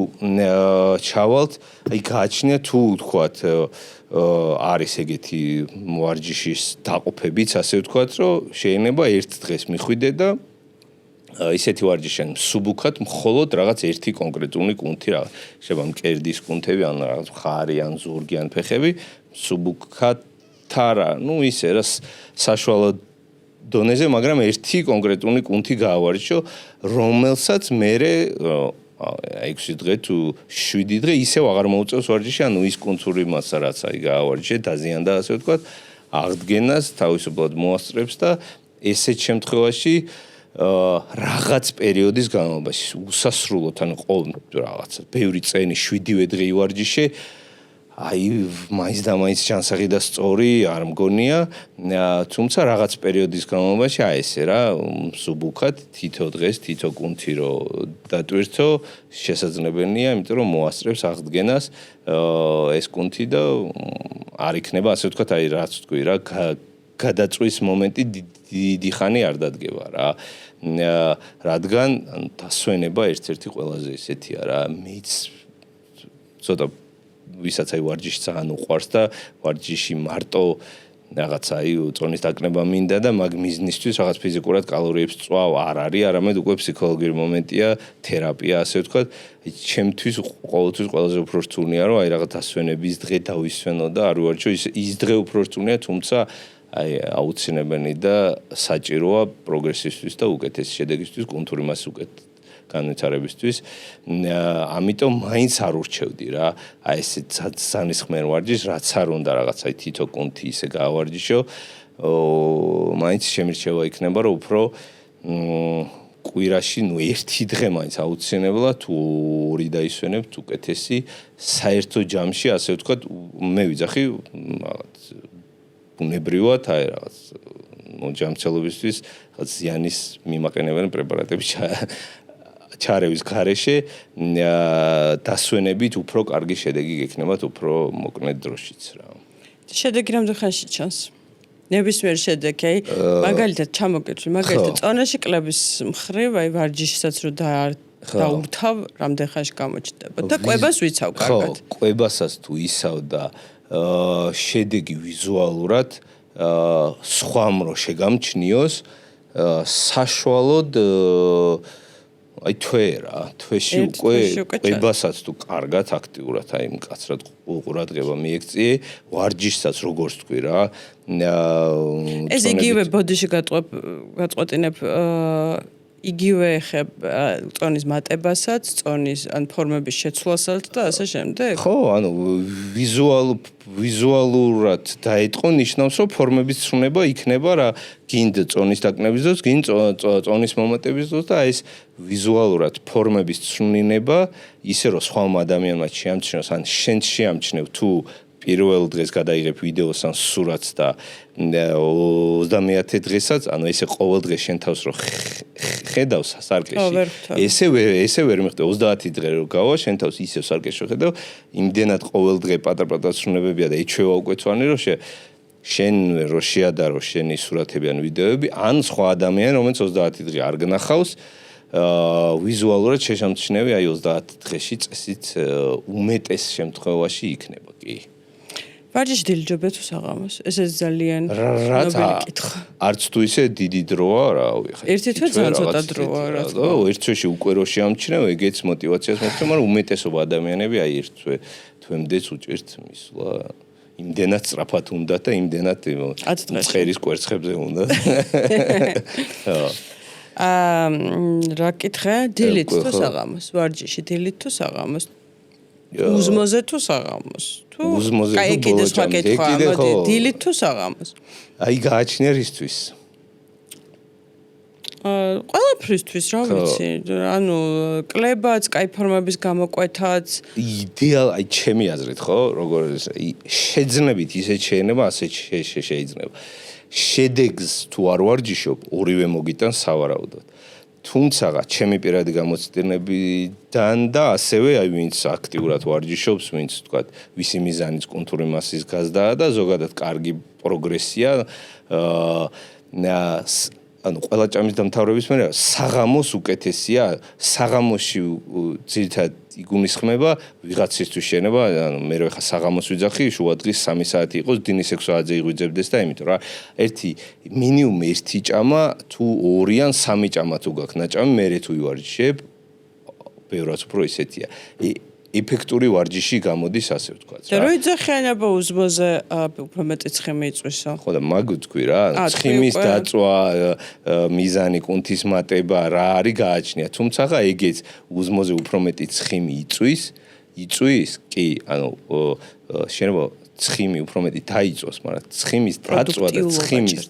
ჩავალთ აი გააჩნია თუ თქვათ არის ეგეთი ვარჯიშის დაყოფებიც ასე ვთქვათ რომ შეიძლება ერთ დღეს მიხვიდე და ისეთი ვარჯიშენ სუბუქად მხოლოდ რაღაც ერთი კონკრეტული კუნთი რა შეიძლება მკერდის კუნთები ან რაღაც მხარი ან ზურგი ან ფეხები სუბუქად არა ნუ ისე რა საშუალო დონეზე მაგრამ ერთი კონკრეტული კუნთი გაავარჯიშო რომელსაც მე 6 დღე თუ 7 დღე ისევ აღარ მოუწევს ვარჯიში ანუ ის კუნთური მასა რაც აი გაავარჯიშე დაზიანდა ასე ვთქვათ აღდგენას თავისუფლად მოასწრებს და ესეთ შემთხვევაში რაღაც პერიოდის განმავლობაში უსასრულოდ ანუ ყოველ რაღაცა ბევრი წენი 7-ვე დღე ივარჯიშე აი მაინც და მაინც ჩანსაღი და სწორი არ მგონია თუმცა რაღაც პერიოდის განმავლობაში აი ესე რა სუბუქად თითო დღეს თითო კუნთი რო დატვირთო შესაძლებელია იმიტომ რომ მოასწრებს აღდგენას ეს კუნთი და არ იქნება ასე ვთქვათ აი რაც თქვი რა გადაწვის მომენტი დიდი ხანი არ დადგება რა რადგან დასვენება ერთ-ერთი ყველაზე ისეთია რა მეც ცოტა ვისაც აი ვარჯიში ძალიან უყვარს და ვარჯიში მარტო რაღაცა აი წონის დაკნება მინდა და მაგ მიზნისთვის რაღაც ფიზიკურად კალორიებს წვავ არ არის არამედ უკვე ფსიქოლოგიური მომენტია თერაპია ასე ვთქვათ ჩემთვის ყოველთვის ყველაზე უფრო რთულია რომ აი რაღაც დასვენების დღე დავისვენო და არ ვარჯიშო ის დღე უფრო რთულია თუმცა აი აუცილებელი და საჭიროა პროგრესისთვის და უკეთესი შედეგისთვის, კულტურის მას განვითარებისთვის. ამიტომ მაინც არ ურჩევდი რა. აი ესე ძალისხმენ ვარჯიშს, რაც არ უნდა რაღაცა თითო კუნთი ისე გაავარჯიშო. მაინც შემირჩევა იქნება, რომ უფრო კვირაში ერთი დღე მაინც აუცილებლად თუ ორი დაისვენებთ უკეთესი საერთო ჯამში, ასე ვთქვათ, მე ვიძახი რაღაც ბუნებრივად აი რაღაც ჯამცველობისთვის რაღაც ზიანის მიმაყენებელი პრეპარატები ჩარევის გარეშე დასვენებით უფრო კარგი შედეგი გექნებათ უფრო მოკლე დროშიც რა. შედეგი რამდენ ხანში ჩანს? ნებისმიერ შედეგი, მაგალითად ჩამოგეჭრი, მაგალითად წონაში კლების მხრივ, აი ვარჯიშსაც რო დაურთავ, რამდენ ხანში გამოჩნდება და კვებას ვიცავ კარგად. ხო, კვებასაც თუ ისავ და შედეგი ვიზუალურად სხვამ რო შეგამჩნიოს, საშუალოდ აი თვეში უკვე კვებასაც თუ კარგად აქტიურად აი მკაცრად ყურადღება მიექციე, ვარჯიშსაც როგორც თქვი რა. ეს იგივე ბოდიში გაწყვეტინებ იგივე ეხებ წონის მატებასაც, წონის ან ფორმების შეცვლასაც და ასე შემდეგ. ხო, ანუ ვიზუალურად დაეტყო ნიშნავს, რომ ფორმების ცვლილება იქნება რა, გინდ წონის დაკნების დროს, გინდ წონის მომატების დროს და ეს ვიზუალურად ფორმების ცვლინება, ისე რომ სხვა ადამიანმა შეამჩნიოს, ან შენ შეამჩნევ თუ პირველ დღეს გადაიღებ ვიდეოს ან სურათს და 30-ე დღესაც, ანუ ესე ყოველ დღე შენ თავს რო ხედავს სარკეში. ესე ვერ მიხდე 30 დღე რო გავა, შენ თავს ისევ სარკეში ხედავ, იმდენად ყოველ დღე პატარ-პატარ ცვლილებებია და ეჩვევა უკვე თვანი რომ შენ რო შეადარო შენი სურათები ან ვიდეოები, ან სხვა ადამიანი, რომელიც 30 დღე არ გნახავს, ვიზუალურად შეშამჩნევი აი 30 დღეში წესით უმეტეს შემთხვევაში იქნება კი. ვარჯიში დილიჯობია თუ საღამოს? ესეც ძალიან ნობელი კითხვა. არც თუ ისე დიდი დროა რა, ხა. ერთი თვე ძალიან ცოტა დროა რა. ერთ თვეში უკვე რო შეამჩნევ, ეგეც мотиваციას მოხდა, მაგრამ უმეტესობა ადამიანები აი ერთ თვემდეც უჭერთ მისვლა. იმდენად სწრაფად უნდა და იმდენად წერის კვერცხებზე უნდა. რა კითხე? დილით თუ საღამოს? ვარჯიში დილით თუ საღამოს? უზმოზე თუ საღამოს? უზმოზე თუ ბოლოს. კიდე სხვა კითხვა, მოდი, დილით თუ საღამოს? აი გააჩნია რისთვის? ყველაფრისთვის, რა ვიცი, ანუ კლებაც, კაი ფორმების გამოკვეთაც. იდეალ, აი ჩემი აზრით, ხო, როგორ შეძნებით ისე შეიძლება, ასე შეიძლება. შედეგს თუ არ ვარჯიშობ, ორივე მოგიტან სავარაუდოდ. თუმცა ჩემი პირადი გამოცდილებიდან და ასევე აი ვინც აქტიურად ვარჯიშობს, ვინც თქვა, ვისი მიზანიც კულტურის მასის გაზრდაა და ზოგადად კარგი პროგრესია ანუ ყველა ჭამის დამთავრების მერე საღამოს უკეთესია, საღამოში ძირითადად იგულისხმება ვიღაცისთვის შენება, ანუ მე რო ხა საღამოს ვიძახი, შუადღის 3 საათი იყოს, დინის 6 საათზე იღვიძებდეს და იმიტომ რა, მინიმუმ ერთი ჭამა თუ 2 ან 3 ჭამა თუ გაქვს ნაჭამი, მე თუ ივარჯიშებ, ბევრად უფრო ისეთია. ეფექტური ვარჯიში გამოდის ასე ვთქვათ რა. და რო იძახიანება უზმოზე უფრო მეტი ცხიმი იწვისო. ხო და მაგ ვთქვი რა, ცხიმის დაწვა, მიზანი, კუნთის მატება რა არის გააჩნია. თუმცა ეგეც უზმოზე უფრო მეტი ცხიმი იწვის, კი, ანუ შეიძლება ცხიმი უფრო მეტი დაიწვას, მაგრამ ცხიმის დაწვა და ცხიმის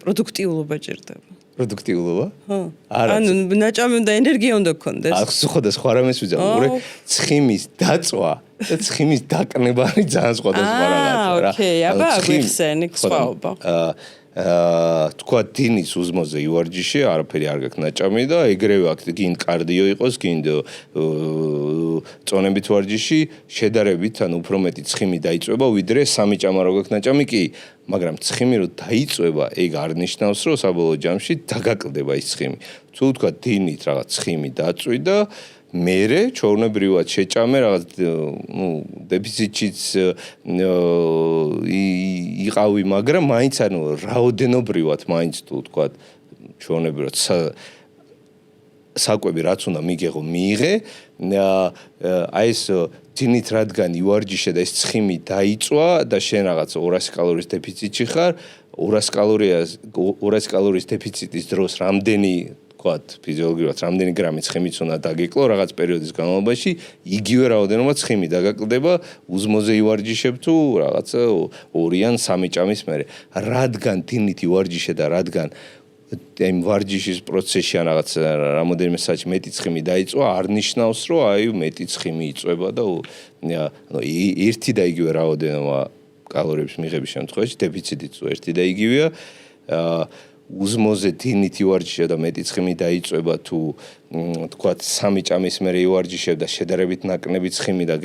პროდუქტიულობა ჭირდება. პროდუქტიულობა? ხო. ანუ ნაჭამი უნდა ენერგია უნდა გქონდეს. ხო და სხვა რამეს ვიძახე, ცხიმის დაწვა და ცხიმის დაკნება არის ძალიან სხვადასხვა რაღაცა რა. ოკეი, აბა აგვიხსენი სხვაობა. თქვა დინის უზმოზე ივარჯიში, არაფერი არ გაქვს ნაჭამი და ეგრევე აქ გინ კარდიო იყოს, გინ წონებით ვარჯიში, შედარებით ან უფრო მეტი ცხიმი დაიწვება, ვიდრე 3 ჭამა რო გაქვს ნაჭამი, კი, მაგრამ ცხიმი რო დაიწვება, ეგ არ ნიშნავს, რომ საბოლოო ჯამში დაგაკლდება ის ცხიმი. თუ თქვა დინით რაღაც ცხიმი დაწვი და მერე ჩვეულებრივად შეჭამე რაღაც დეფიციტიც იყავი, მაგრამ მაინც ანუ რაოდენობრივად მაინც თუ თქვა ჩვეულებრივად საკვები რაც უნდა მიგეღო მიიღე, აი ეს დინით რადგან ივარჯიშე და ეს ცხიმი დაიწვა და შენ რაღაც 200 კალორიის დეფიციტში ხარ, 200 კალორიის დეფიციტის დროს რამდენი ვთქვათ, ფიზიოლოგიურად რამდენი გრამი ცხიმიც უნდა დაგეკლო რაღაც პერიოდის განმავლობაში, იგივე რაოდენობა ცხიმი დაგაკლდება, უზმოზე ივარჯიშებ თუ რაღაცა 2 ან 3 ჭამის მერე. რადგან დინით ივარჯიშე და რადგან იმ ვარჯიშის პროცესში ან რაღაც რამოდენიმე საათში მეტი ცხიმი დაიწვა, არ ნიშნავს, რომ აი მეტი ცხიმი იწვება და ერთი და იგივე რაოდენობა კალორიების მიღების შემთხვევაში დეფიციტიც ერთი და იგივეა. უზმოზე დინით ივარჯიშებ და მეტი ცხიმი დაიწვება თუ თქვათ 3 ჭამის მერე ივარჯიშებ და შედარებით ნაკლები ცხიმი და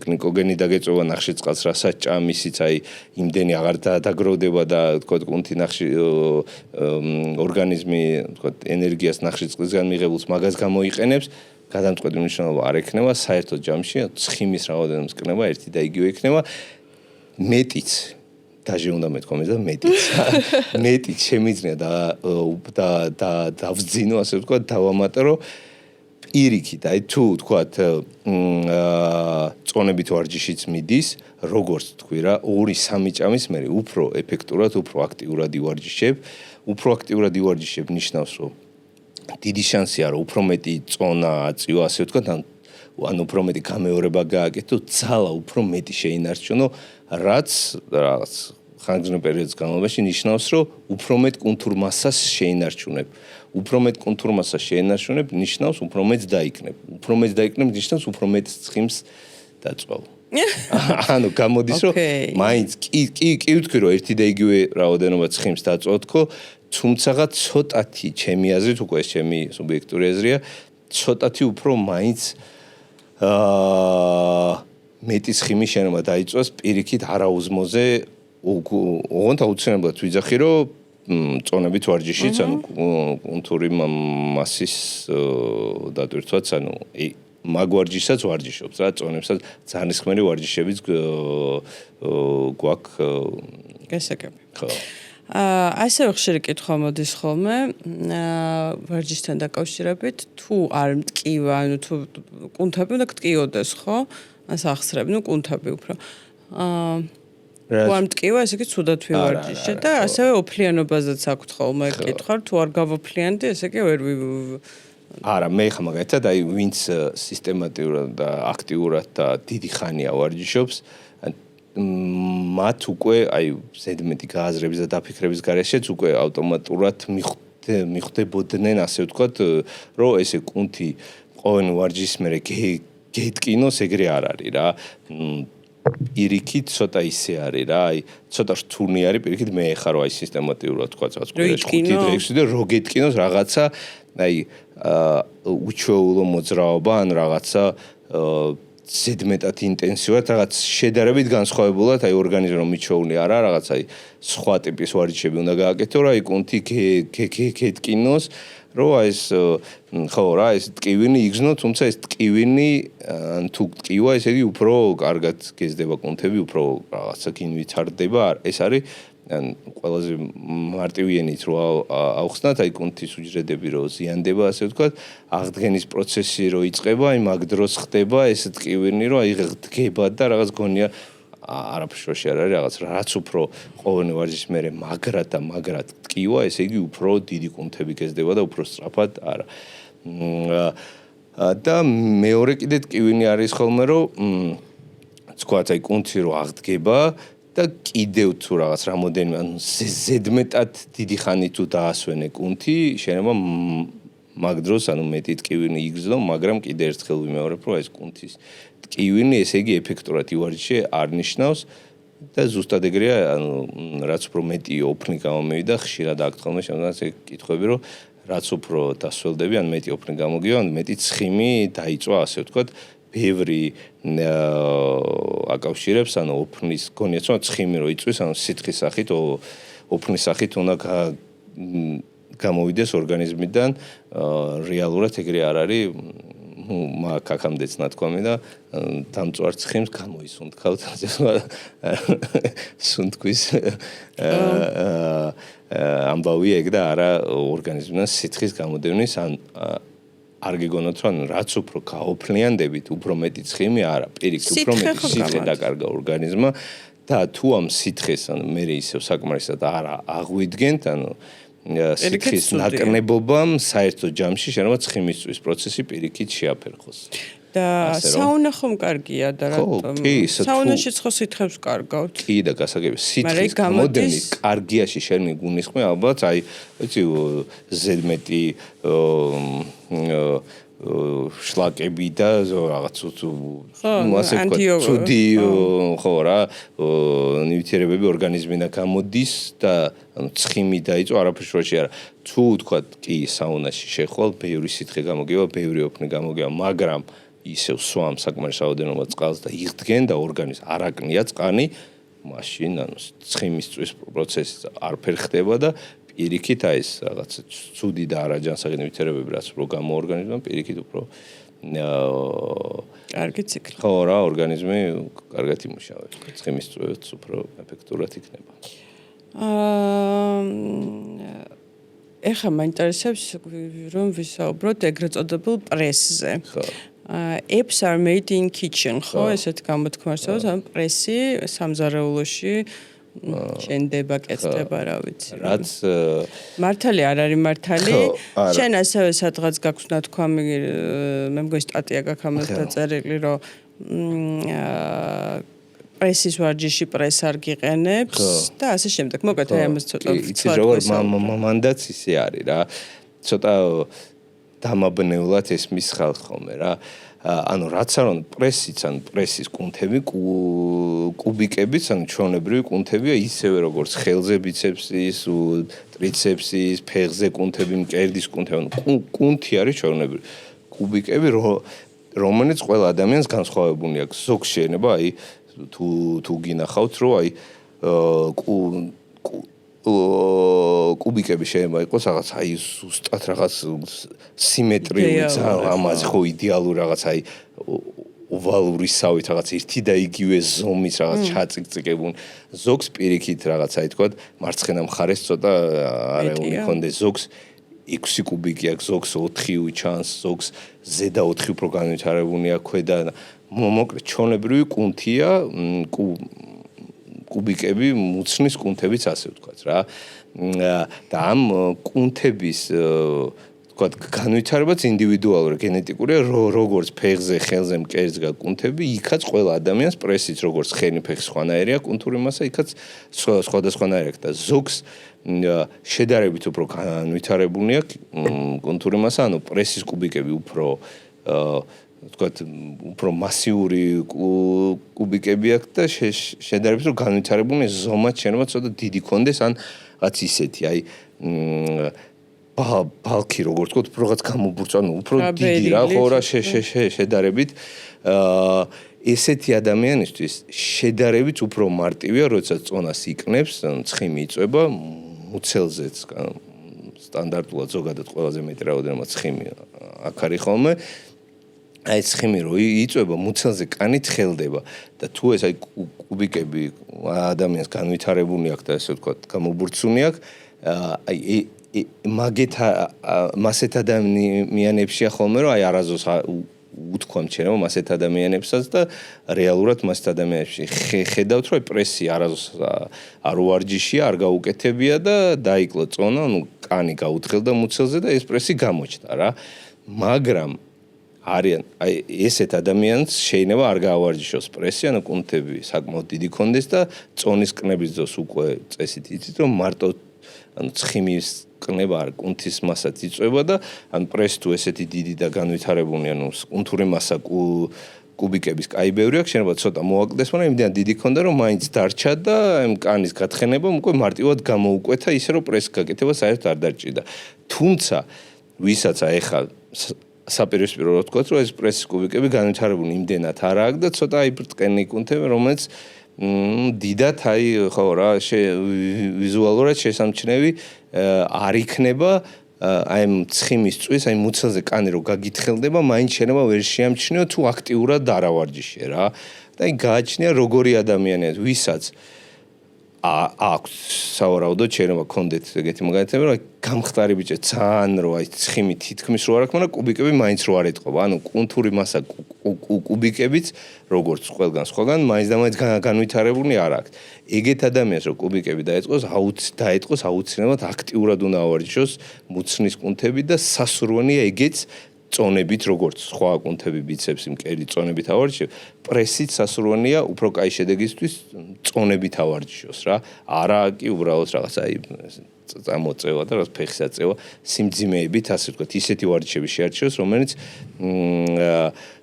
გლიკოგენი დაგეწევა ნახშირწყალს, რასაც ჭამისიც აი იმდენი აღარ დაგროვდება და თქვათ კუნთი ორგანიზმი თქვათ ენერგიას ნახშირწყლისგან მიღებულს მაგას გამოიყენებს, გადამწყვეტი მნიშვნელობა არ ექნება, საერთოდ ჯამში ცხიმის რაოდენობის კნება ერთი და იგივე იქნება. მეტიც დაჟე უნდა მეთქვა და მეტიც შემიძლია და დავძინო ასე ვთქვათ, დავამატრო პირიქით, აი თუ ვთქვათ წონებით ვარჯიშიც მიდის, როგორც თქვი რა, 2-3 ჭამის მერე უფრო ეფექტურად, უფრო აქტიურად ივარჯიშებ, ნიშნავს, რომ დიდი შანსია, რომ უფრო მეტი წონა აწიო, ასე ვთქვათ, ან უფრო მეტი გამეორება გააკეთო, ძალა უფრო მეტი შეინარჩუნო, რაც ხანგრძლივი პერიოდის განმავლობაში ნიშნავს, რომ უფრო მეტ კუნთურ მასას შეინარჩუნებ. უფრო მეტ კუნთურ მასას შეინარჩუნებ, ნიშნავს უფრო მეტ დაიქნებ. უფრო მეტ დაიქნებ, ნიშნავს უფრო მეტ ცხიმს დაწვავ. ანუ გამოდის, რომ მაინც კი ვთქვი, რომ ერთი და იგივე რაოდენობა ცხიმს დაწვავ თქო, თუმცა ცოტათი ჩემი აზრით, უკვე ეს ჩემი სუბიექტური აზრია, ცოტათი უფრო მაინც მეტი ცხიმი შეიძლება დაიწვას პირიქით არაუზმოზე ოღონდ აუცილებლად ვიძახი, რომ წონებით ვარჯიშიც, ანუ კუნთური მასის დატვირთვაც, ანუ მაგ ვარჯიშსაც ვარჯიშობს რა, წონებსაც ძალისხმევი ვარჯიშებიც გვაქვს გასაგები. ხო. ასევე ხშირი კითხვა მოდის ხოლმე, ვარჯიშთან დაკავშირებით, თუ არ მტკივა, ანუ თუ კუნთები უნდა გტკიოდეს, ხო? ან სახსრები, კუნთები უფრო. თუ არ მტკივა, ესე იგი ცუდად ვივარჯიშე და ასევე ოფლიანობაზეც აქვთ ხოლმე კითხვა, თუ არ გავოფლიანდი, ესე იგი ვერ არა, მე ხა მაგალითად, აი ვინც სისტემატურად და აქტიურად და დიდი ხანია ვარჯიშობს, მათ უკვე აი ზედმეტი გააზრების და დაფიქრების გარეშეც უკვე ავტომატურად მიხვდებოდნენ, ასე ვთქვათ, რომ ესე კუნთი ყოველ ვარჯიშის მერე გეტკინოს, ეგრე არ არის რა. პირიქით ცოტა ისე არის რა, აი ცოტა რთული არის პირიქით მე ხარ რომ აი სისტემატურად თქვა რაღაც ყოველ 5 დღეში და რო გეტკინოს რაღაცა აი უჩვეულო მოძრაობა ან რაღაცა ზედმეტად ინტენსიურად რაღაც შედარებით განსხვავებულად აი ორგანიზმი რომ მიჩვეული არა რაღაც აი სხვა ტიპის ვარჯიშები უნდა გააკეთო რა აი კუნთი გეტკინოს რომ აი ეს ხო რა ეს ტკივინი იგზნო თუმცა ეს ტკივინი ან თუ ტკივა ესე იგი უფრო კარგად გეზდება კუნთები უფრო რაღაცა გინვითარდება ეს არის ან ყველაზე მარტივიანით რო ავხსნათ აი კუნთის უჯრედები რო ზიანდება ასე ვთქვათ აღდგენის პროცესი რო იწყება აი მაგ დროს ხდება ეს ტკივინი რო აი ღდგება და რაღაც გონია არაფერში არ არის რაღაც რაც უფრო ყოველნი ვარჯიშის მერე მაგრად ტკივა ესე იგი უფრო დიდი კუნთები გეზდება და უფრო სწრაფად არა და მეორე კიდე ტკივინი არის ხოლმე რომ თქვათ აი კუნთი რო აღდგება და კიდევ თუ რაღაც რამოდენიმე ანუ ზედმეტად დიდი ხანი თუ დაასვენე კუნთი შეიძლება მაგ დროს ანუ მეტი ტკივინი იგრძნო მაგრამ კიდე ერთხელ ვიმეორებ რომ ეს კუნთის ტკივინი ესე იგი ეფექტურად ივარჯიშე არ ნიშნავს და ზუსტად ეგრეა ანუ რაც უფრო მეტი ოფნი გამომივიდა ხშირად აქ ხოლმე შემდგომში კითხები რომ რაც უფრო დასველდები ან მეტი ოფნი გამოგივა ან მეტი ცხიმი დაიწვა ასე ვთქვათ ბევრი აკავშირებს ანუ ოფნის გონიათ რომ ცხიმი რო იწვის ანუ სითხის სახით ოფნის სახით უნდა გამოვიდეს ორგანიზმიდან რეალურად ეგრე არ არის მაგ-აქამდეც ნათქვამი და დამწვარ ცხიმს გამოისუნთქავთ ასე სუნთქვის ამბავი ეგ და არა ორგანიზმიდან სითხის გამოდევნის ან არ გიგონოთ რომ რაც უფრო გაოფლიანდებით უფრო მეტი ცხიმი არა პირიქით უფრო მეტი სითხე დაკარგა ორგანიზმმა და თუ ამ სითხეს ანუ მე ისევ საკმარისად არ აღვიდგენთ ანუ სითხის ნაკნებობამ საერთო ჯამში შეიძლება ცხიმისწვის პროცესი პირიქით შეაფერხოს. და საუნა ხომ კარგია და რატომ? საუნაშიც ხო სითხებს კარგავთ. კი და გასაგები სითხის გამოდენი კარგიაში შენ მიგუნისხმე ალბათ აი ვიცი ზედმეტი შლაკები და რაღაც ასე ვთქვათ ცუდი ხო რა ნივთიერებები ორგანიზმიდან გამოდის და ანუ ცხიმი დაიწვა არაფერს შუაში არა თუ ვთქვათ კი საუნაში შეხვალ ბევრი სითხე გამოგივა ბევრი ოფნი გამოგივა მაგრამ ისევ სვამ საკმარის რაოდენობა წყალს და იღდგენ და ორგანიზმს არ აკნია წყანი მაშინ ანუ ცხიმისწვის პროცესი არაფერ ხდება და პირიქით აი ეს რაღაც ცუდი და არაჯანსაღი ნივთიერებები რაც უფრო გამოორგანიზმა პირიქით უფრო კარგი ციკლი. ხო რა ორგანიზმი კარგად იმუშავებს. ცხიმისწვევიც უფრო ეფექტურად იქნება. ეხლა მაინტერესებს რომ ვისაუბროთ ეგრეთ წოდებულ პრესზე. ხო. Apps are made in kitchen, ხო, ესეთ გამოთქმას აქვს, ან პრესი სამზარეულოში შენდება, კეთდება, რა ვიცი. რაც მართალი არ არის მართალი. შენ ასევე სადღაც გაქვს ნათქვამი, მე მგონი სტატია გაქვს ამას დაწერილი, რომ პრესის ვარჯიში პრეს არ გიყენებს და ასე შემდეგ. მოკლედ აი ამას ცოტა ვიცი როგორ მანდაც ისე არის რა. ცოტა დამაბნეულად ესმის ხალხ ხოლმე რა. ანუ რაც არ უნდა პრესიც ან პრესის კუნთები კუბიკებიც ან ჩვეულებრივი კუნთებია ისევე როგორც ხელზე ბიცეპსის, ტრიცეპსის, ფეხზე კუნთები, მკერდის კუნთები, ანუ კუნთი არის ჩვეულებრივი კუბიკები, რომელიც ყველა ადამიანს განსხვავებული აქვს. ზოგს შეიძლება აი თუ გინახავთ რომ აი კუბიკები შეიძლება იყოს რაღაც აი ზუსტად რაღაც სიმეტრიული ამაზე ხო იდეალური რაღაც აი ოვალური სავით რაღაც ერთი და იგივე ზომის რაღაც ჩაწიკწიკებული ზოგს პირიქით რაღაც აი თქვა მარცხენა მხარეს ცოტა არეული ხონდეს ზოგს 6 კუბიკი აქვს ზოგს 4 ჩანს ზოგს ზედა 4 უფრო განვითარებული აქვს ქვედა მოკლედ ჩვეულებრივი კუნთია კუბიკები მუცნის კუნთებიც ასე ვთქვათ რა და ამ კუნთების ვთქვათ განვითარებაც ინდივიდუალურია გენეტიკურია როგორც ფეხზე ხელზე მკერდზე კუნთები იქაც ყველა ადამიანს პრესიც როგორც ხენი ფეხი სხვანაირია კუნთური მასა იქაც სხვადასხვანაირია და ზოგს შედარებით უფრო განვითარებული აქვს კუნთური მასა ანუ პრესის კუბიკები უფრო ვთქვათ უფრო მასიური კუბიკები აქვს და შედარებით რომ განვითარებული ზომაც შეიძლება ცოტა დიდი კონდეს ან რაც ისეთი აი ბალკი როგორც ვთქვათ უფრო რაღაც გამობურწვანო უფრო დიდი რა ხო რა შედარებით ესეთი ადამიანისთვის შედარებით უფრო მარტივია როდესაც წონას იქნებს ცხიმი იწვება მუცელზეც სტანდარტულად ზოგადად ყველაზე მეტი რაოდენობა ცხიმი აქ არის ხოლმე აი ცხიმი რო იწვება მუცელზე კანი თხელდება და თუ ეს აი კუბიკები ადამიანს განვითარებული აქვს და ესე ვთქვათ გამობურცუნი აქვს აი მასეთ ადამიანებშია ხოლმე რომ აი არაზოს უთქვამთ შენ რომ მასეთ ადამიანებსაც და რეალურად მასეთ ადამიანებში ხედავთ რომ პრესი არაზოს არ უარჯიშია არ გაუკეთებია და დაიკლო წონა ანუ კანი გაუთხელდა მუცელზე და ეს პრესი გამოჩნდა რა მაგრამ არიან აი ესეთ ადამიანს შეიძლება არ გაავარჯიშოს პრესი ანუ კუნთები საკმაოდ დიდი კონდეს და წონის კნების დროს უკვე წესით იცით რომ მარტო ანუ ცხიმის კნება არ კუნთის მასაც იწვება და ან პრეს თუ ესეთი დიდი და განვითარებული ანუ კუნთური მასა კუბიკების კაი ბევრი აქვს შეიძლება ცოტა მოაკლდეს მაგრამ იმდან დიდი კონდა რომ მაინც დარჩა და ამ კანის გათხენება უკვე მარტივად გამოუკვეთა ისე რომ პრეს გაკეთება საერთოდ არ დარჭიდა თუმცა ვისაც აეხა საპირისპირო რა თქვა რომ ეს პრესის კუბიკები განვითარებული იმდენად არ აქვს და ცოტა აი ბრტყენი კუნთები რომელიც დიდად აი ხო რა ვიზუალურად შესამჩნევი არ იქნება აი ცხიმის წვის აი მუცელზე კანი რო გაგითხელდება მაინც შეიძლება ვერ შეამჩნიო თუ აქტიურად დარავარჯიშე რა და აი გააჩნია როგორი ადამიანია ვისაც აქვს სავარაუდოდ შეიძლება გქონდეთ ეგეთი მაგალითები, რომ გამხდარი ბიჭე ძალიან რო აი ცხიმი თითქმის რო არ აქვს, მაგრამ კუბიკები მაინც რო არ ეტყობა. ანუ კუნთური მასა კუბიკებიც როგორც სხვაგან მაინც და მაინც განვითარებული არ აქვს. ეგეთ ადამიანს რო კუბიკები დაეწყოს, აუცილებლად აქტიურად უნდა ავარჯიშოს მუცნის კუნთები და სასურვენია ეგეც წონებით როგორც სხვა კუნთები ბიცეპსი მკერდი წონებით ავარჯიშებ, პრესით სასურვენია უფრო კაი შედეგისთვის წონებით ავარჯიშოს რა. არა კი უბრალოდ რაღაც აი წამოწევა და რაღაც ფეხის აწევა, სიმძიმეებით ასე ვთქვათ, ისეთი ვარჯიშები შეარჩიოს, რომელიც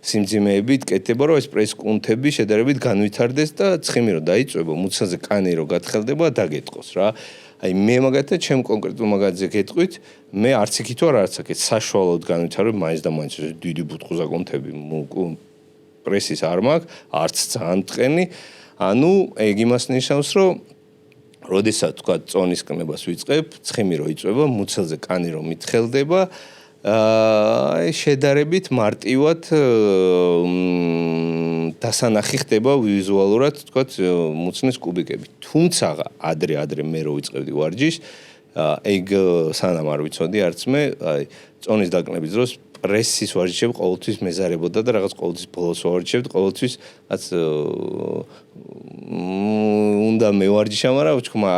სიმძიმეებით კეთდება, რომ ეს პრეს კუნთები შედარებით განვითარდეს და ცხიმი რო დაიწვება, მუცელზე კანი რო გათხელდება, დაგეტყოს რა. აი მე მაგათაც ჩემ კონკრეტულ მაგათზე გეტყვით, მე არც იქით ვარ, არც აქეთ საშუალოდ განვითარებ მაინც და მაინც დიდი ბუტყუზა კუნთები პრესის არ მაქვს, არც ძალიან მტყენი. ანუ ეგ იმას ნიშნავს, რომ როდესაც თქვა წონის კნებას ვიწყებ, ცხიმი რო იწვება, მუცელზე კანი რო მითხელდება, შედარებით მარტივად დასანახი ხდება ვიზუალურად, თქვათ, მუცნის კუბიკები. თუმცა ადრე მე რო ვიწყებდი ვარჯიშს, ეგ სანამ არ ვიცოდი არც მე, აი წონის დაკნების დროს პრესის ვარჯიშები ყოველთვის მეზარებოდა და რაღაც ყოველთვის ბოლოს ვარჯიშებდი, ყოველთვის რაც უნდა მევარჯიშა, მაგრამ თქმა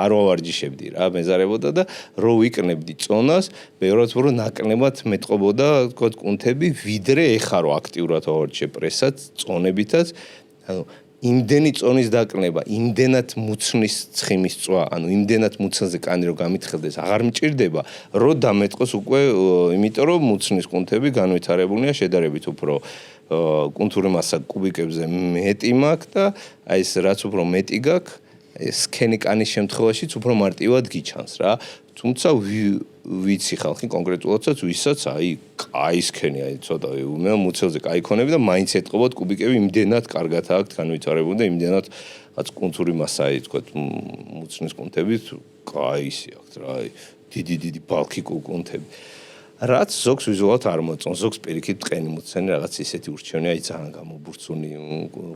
არ ვარჯიშებდი რა, მეზარებოდა და რო ვიკნებდი წონას, ბევრად უფრო ნაკლებად მეტყობოდა, თქოთ, კუნთები, ვიდრე ეხა რო აქტიურად ვარჯიშებ პრესაც, წონებითაც, ანუ იმდენი წონის დაკნება, იმდენად მუცნის ცხიმის წვა, ანუ იმდენად მუცელზე კანი რო გამითხელდეს, აღარ მჭირდება, რომ დამეტყოს უკვე, იმიტომ რომ მუცნის კუნთები განვითარებულია შედარებით უფრო კუნთური მასა კუბიკებზე მეტი მაქვს და აი ეს რაც უფრო მეტი გაქვს, სქენი კანის შემთხვევაშიც უფრო მარტივად გიჩანს რა. თუმცა ვიცი ხალხი კონკრეტულადაც ვისაც აი კაი სქენი, აი ცოტა მე მუცელზე კაი ქონები და მაინც ეტყობოდ კუბიკები იმდენად კარგად აქვს განვითარებული და იმდენად რაც კუნთური მასა აი თქვა მუცნის კუნთებით კაისი აქვს რა, აი დიდი ბალქი კუნთები. რაც ზოგს ვიზუალურად არ მოწონს, ზოგს პირიქით ტყენი მუცელი რაღაც ისეთი ურჩევნია, აი ძალიან გამობურცული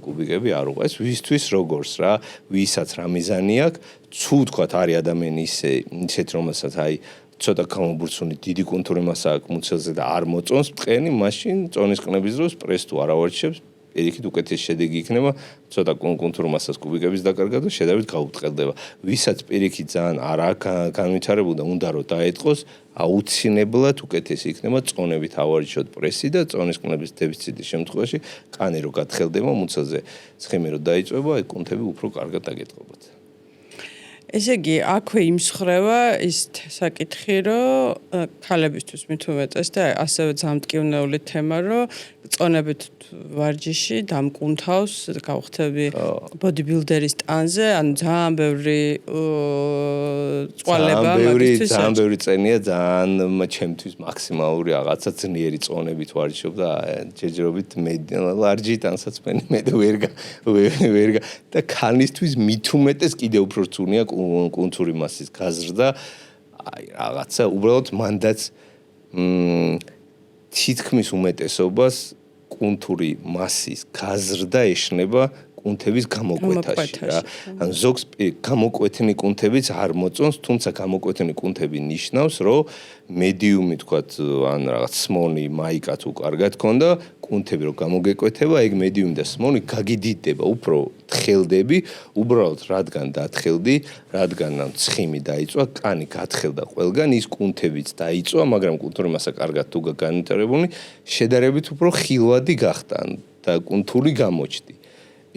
კუბიკები არ უყვა. ეს ვისთვის როგორც რა, ვისაც რა მიზანი აქვს, თუ თქვათ არის ადამიანი ისეთი რომელსაც აი ცოტა გამობურცული დიდი კუნთური მასა აქვს მუცელზე და არ მოწონს ტყენი, მაშინ წონის კნების დროს პრეს თუ არ ავარჯიშებს, პირიქით უკეთესი შედეგი იქნება, ცოტა კუნთურ მასას კუბიკების დაკარგვა და შედარებით გაუბრწყელდება. ვისაც პირიქით ძალიან არ აქვს განვითარებული და უნდა რომ დაეტყოს, აუცილებლად უკეთესი იქნება წონებით ავარჯიშოთ პრესი და წონის კნების დეფიციტის შემთხვევაში კანი რო გათხელდება, მუცელზე ცხიმი რო დაიწვება, აი კუნთები უფრო კარგად დაგეტყობათ. ესე იგი, აქვე იმსხრევა ის საკითხი, რომ ქალებისთვის მით უმეტეს და ასევე ძალიან მტკივნეული თემა, რომ წონებით ვარჯიში დამკუნთავს, გავხდები ბოდიბილდერის ტანზე, ანუ ძალიან ბევრი წვალება მაგისთვის. ძალიან ბევრი წენია, ძალიან ჩემთვის მაქსიმალური რაღაცა ძლიერი წონებით ვარჯიშობ და ჯერჯერობით ლარჯი ტანსაც მე ვერ და ქალისთვის მით უმეტეს კიდევ უფრო რთულია კუნთური მასის გაზრდა, აი რაღაცა უბრალოდ მანდაც თითქმის უმეტესობას კუნთური მასის გაზრდა ეშნება კუნთების გამოკვეთაში რა. ან ზოგს გამოკვეთნი კუნთებიც არ მოწონს, თუმცა გამოკვეთნი კუნთები ნიშნავს, რომ მედიუმი თქვათ, ან რაღაც სმონი, მაიკა თუ კარგად ქონდა, კუნთები რო გამოგეკვეთება, ეგ მედიუმი და სმონი გაგიდიდება, უფრო თხელდები, უბრალოდ რადგან დათხელდი, რადგან ცხიმი დაიწვა, კანი გათხელდა ყველგან, ის კუნთებიც დაიწვა, მაგრამ კუნთური მასა კარგად თუ განვითარებული, შედარებით უფრო ხილვადი გახდა და კუნთური გამოჩდი.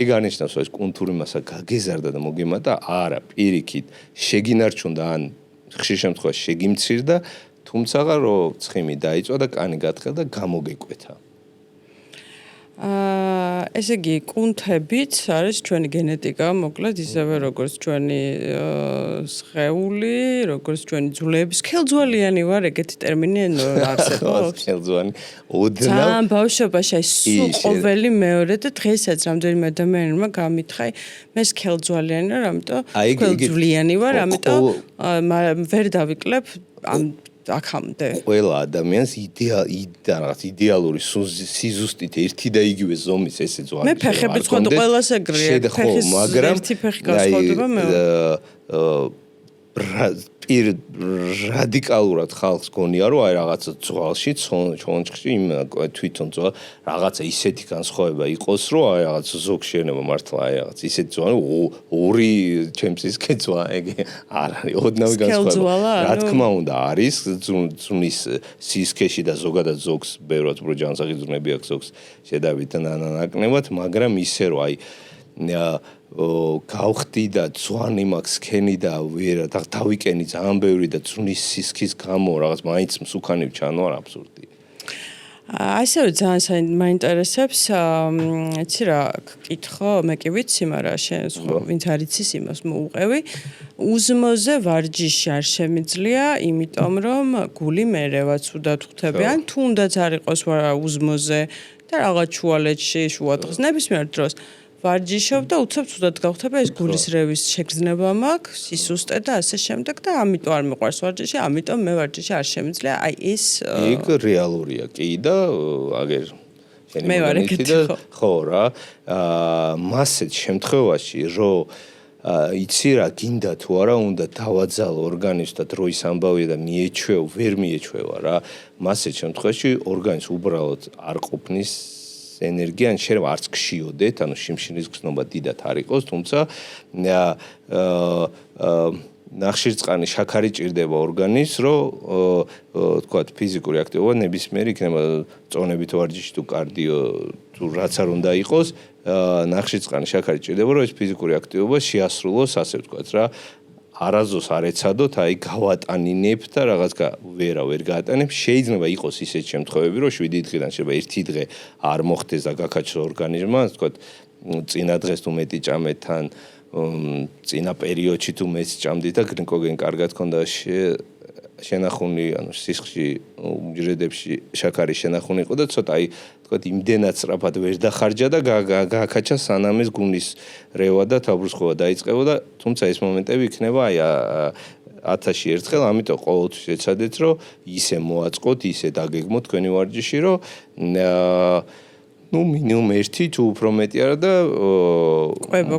ეგ არნიშნავს, რომ ეს კუნთური მასა გაგეზარდა და მოგემატა, არა, პირიქით, შეგინარჩუნდა ან ხშირ შემთხვევაში შეგიმცირდა, თუმცა რომ ცხიმი დაიწვა და კანი გათხელდა, გამოგეკვეთა. ესე იგი, კუნთებიც არის ჩვენი გენეტიკა, მოკლედ ისევე როგორც ჩვენი სხეული, როგორც ჩვენი ძვლები, სქელძვალიანი ვარ, ეგეთი ტერმინი არსებობს. სქელძვანი. ოდნავ ძალიან ბავშვობაში აი სულ ყოველი მეორე და დღესაც რამდენიმე ადამიანმა გამითხრა, მე სქელძვალიანი ვარ, ამიტომ სქელძვლიანი ვარ, ამიტომ ვერ დავიკლებ ამ აქამდე. ყველა ადამიანს რაღაც იდეალური სიზუსტით ერთი და იგივე ზომის ესე ძვალი. მე ფეხები სხვა ყველას ეგრეა. ფეხის ერთი ფეხი განსხვავდება მეორე. რადიკალურად ხალხს გონია რომ აი რაღაცა ძვალში ჩონჩხში იმ თვითონ ძვალ რაღაცა ისეთი განსხვავება იყოს რომ აი რაღაც ზოგ შენება მართლა აი რაღაც ისეთი ძვალი ორი ჩემსის კეცვა ეგ არ არის ოდნავ განსხვავება რა თქმა უნდა არის ძუნის სისქეში და ზოგადად ზოგს ბევრად უფრო ჯანსაღი აქვს ზოგს შედავით ნაკლებად მაგრამ ისე რომ აი გავხდი და ძვანი მაქვს სქენი და ვერ დავიკენი ძალიან ბევრი და ძვნის სისქის გამო რაღაც მაინც მსუქანი ვჩანო არ აბსურდია. ასევე ძალიან მაინტერესებს, იცი რა, გკითხო, მე კი ვიცი, მაგრამ შენ ვინც არ იცის იმას მოუყევი. უზმოზე ვარჯიში არ შემიძლია, იმიტომ რომ გული მერევაც უდად ხვდებიან, თუნდაც არ იყოს უზმოზე და რაღაც შუალედში, შუადღეს ნებისმიერ დროს ვარჯიშობ და უცებ ცუდად გავხდება ეს გულის რევის შეგრძნება მაქვს, სისუსტე და ასე შემდეგ და ამიტომ არ მიყვარს ვარჯიში, ამიტომ მე ვარჯიში არ შემიძლია. აი ეს იქ რეალურია კი და აგერ მე ვარ ეგეთი ხო რა. მასეთ შემთხვევაში რომ იცი რა გინდა თუ არა უნდა დავაძალო ორგანიზმს და დროის ამბავია და მიეჩვეო, ვერ მიეჩვევა რა. მასეთ შემთხვევაში ორგანიზმს უბრალოდ არ ყოფნის ენერგია ან შეიძლება არც გშიოდეთ, ანუ შიმშილის გზნობა დიდად არ იყოს, თუმცა ნახშირწყალი შაქარი ჭირდება ორგანიზმს, რომ თქვათ ფიზიკური აქტივობა ნებისმიერი იქნება წონებით ვარჯიში თუ კარდიო თუ რაც არ უნდა იყოს, ნახშირწყალი შაქარი ჭირდება, რომ ეს ფიზიკური აქტივობა შეასრულოს, ასე ვთქვათ რა. არაზოს არ ეცადოთ, აი გავატანინებ და რაღაც ვერ გაატანებ. შეიძლება იყოს ისეთ შემთხვევები, რომ 7 დღიდან შეიძლება 1 დღე არ მოხდეს და გაქაჩოს ორგანიზმმა, თქვათ, წინა დღეს თუ მეტი ჭამეთან, წინა პერიოდში თუ მეც ჭამდი და გლიკოგენი კარგად ქონდა შენახუნი, ანუ სისხლში, უჯრედებში შაქარი შენახუნი იყო და ცოტა აი თქვათ იმდენად სწრაფად ვერ დახარჯა და გააკაჩა სანამ ეს გულის რევა და თავბრუსხობა დაიწყებოდა, თუმცა ეს მომენტები იქნება აი 1000-ში ერთხელ, ამიტომ ყოველთვის ეცადეთ, რომ ისე მოაწყოთ, ისე დაგეგმოთ თქვენი ვარჯიში, რომ მინიმუმ 1 თუ უფრო მეტი არა და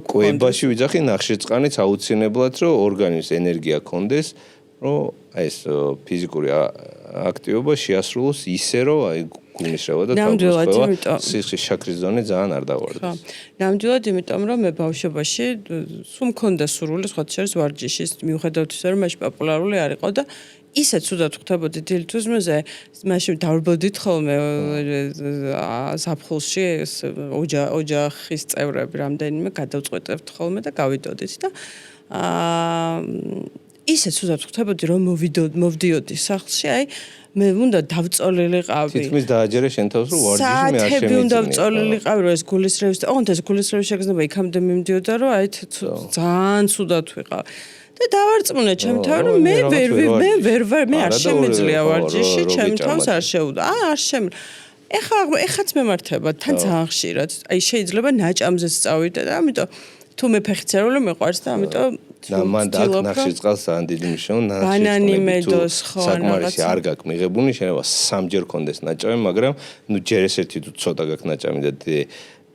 კვებაში ვიძახი ნახშირწყალიც აუცილებლად, რომ ორგანიზმს ენერგია ქონდეს, რომ ეს ფიზიკური აქტივობა შეასრულოს ისე, რომ აი გულის რევა და თავბრუსხობა სისხლის შაქრის ზონე ძალიან არ დავარდეს. ნამდვილად, იმიტომ რომ მე ბავშვობაში სულ მქონდა სურვილი სხვა შორის ვარჯიშის, მიუხედავად ისა, რომ მაშინ პოპულარული არ იყო და ისე ცუდად ხვდებოდი დილთუზმეზე, მაშინ დავბრბოდით ხოლმე ზაფხულში ოჯახის წევრები რამდენიმე გადავწყვეტებთ ხოლმე და გავიდოდით და ისე ცუდად ხვდებოდი რომ მოვდიოდი სახლში, აი მე უნდა დავწოლილიყავი. თითქმის დააჯერე შენ თავს რომ ვარჯიში მე არ შემიძლია. საათები უნდა დავწოლილიყავი რომ ეს გულის რევის და ოღონდ ეს გულის რევის შეგრძნება იქამდე მიმდიოდა რომ აი ძალიან ცუდად ვიყავ. და დავარწმუნე ჩემ თავი რომ მე არ შემიძლია ვარჯიში, ჩემ თავს არ შეუდა. არ შემიძლია. ეხაც მემართება თან ძალიან ხშირად. აი შეიძლება ნაჭამზეც წავიდე და ამიტომ თუ მე ფეხიცერული მეყვარს და ამიტომ მან ნახშირწყალს ძალიან დიდი მნიშვნელობა ბანანი მედოს ხო საკმარისი არ გაქვს მიღებული, შეიძლება 3-ჯერ კონდეს ნაჭამი, მაგრამ ჯერ ესეთი თუ ცოტა გაქვს ნაჭამი და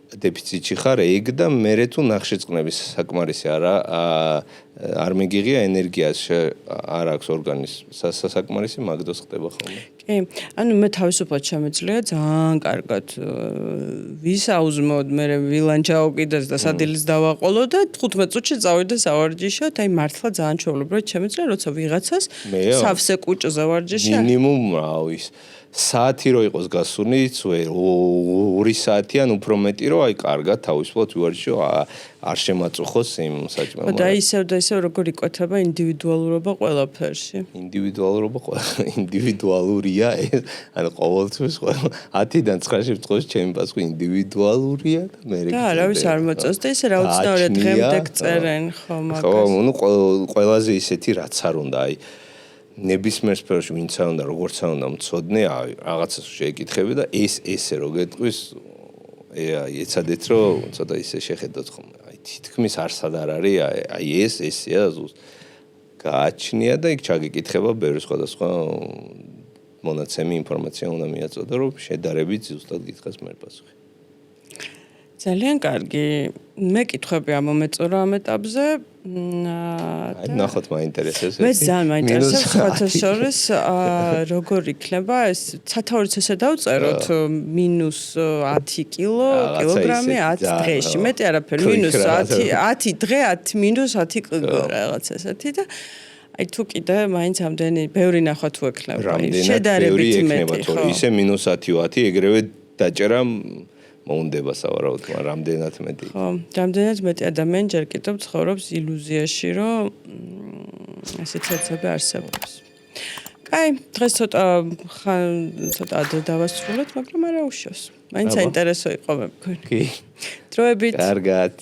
დეფიციტში ხარ ეგ და მერე თუ ნახშირწყლების საკმარისი არ მიგიღია ენერგია არ აქვს ორგანიზმს სასაკმარისი მაგდოს ხდება ხოლმე. კი, ანუ მე თავისუფლად შემეძლია ძალიან კარგად ვისაუზმოდ, მე ვილანჯაო კიდეც და სადილის დავაყოლო და 15 წუთში წავიდე სავარჯიშოდ, აი მართლა ძალიან ჩვეულებრივად შემეძლია, როცა ვიღაცას სავსე კუჭზე ვარჯიში მინიმუმ ის საათი რო იყოს გასული, 2 საათი ან უფრო მეტი რო აი კარგად თავისუფლად ვივარჯიშო, არ შემაწუხოს იმ საჭმელს. და ისევ როგორ იკვეთება ინდივიდუალურობა ყველაფერში. ინდივიდუალურია, ანუ ყოველთვის 10-დან 9-ში ვთხოვს ჩემი პასუხი ინდივიდუალურია და მე და არავის არ მოწონს და ისე რაუცნაურად დღემდე წერენ ხო მაგას. ხო, ну ყველაზე ისეთი რაც არ უნდა, აი ნებისმიერ სფეროში ვინც არ უნდა, როგორც არ უნდა მწოდნე, აი რაღაცას შეეკითხები და ესე რო გეტყვის, ეცადეთ რომ ცოტა ისე შეხედოთ ხოლმე. აი თითქმის არსად არ არის, აი ესეა ზუსტ. გააჩნია და იქ ჩაგიკითხება ბევრი სხვადასხვა მონაცემი ინფორმაცია უნდა მიაწოდო, რომ შედარებით ზუსტად გითხრას მე პასუხი. ძალიან კარგი. მეკითხები ამომეწორო ამ ეტაპზე. აი, ნახოთ მაინტერესებს. მე ძალიან მაინტერესებს სხვათა შორის, როგორ იქნება ეს სათაურიც ესე დავწეროთ -10 კილოგრამი 10 დღეში. მეტი არაფერი, -10 დღე 10 რაღაც ესეთი და აი თუ კიდე მაინც ამდენი ბევრი ნახვა თუ ექნება. შედარებით მეტი ხო? ისე -10 ეგრევე დაჭერა მოუნდება სავარაუდოდ, მაგრამ რამდენად მეტი. ხო, რამდენად მეტი ადამიანი ჯერ კიდევ ცხოვრობს ილუზიაში, რომ ესეთ ცეცები არსებობს. კაი, დღეს ცოტა ადრე დავასრულოთ, მაგრამ არა უშავს. მაინც საინტერესო იყო მე მგონი. კი. დროებით. კარგად.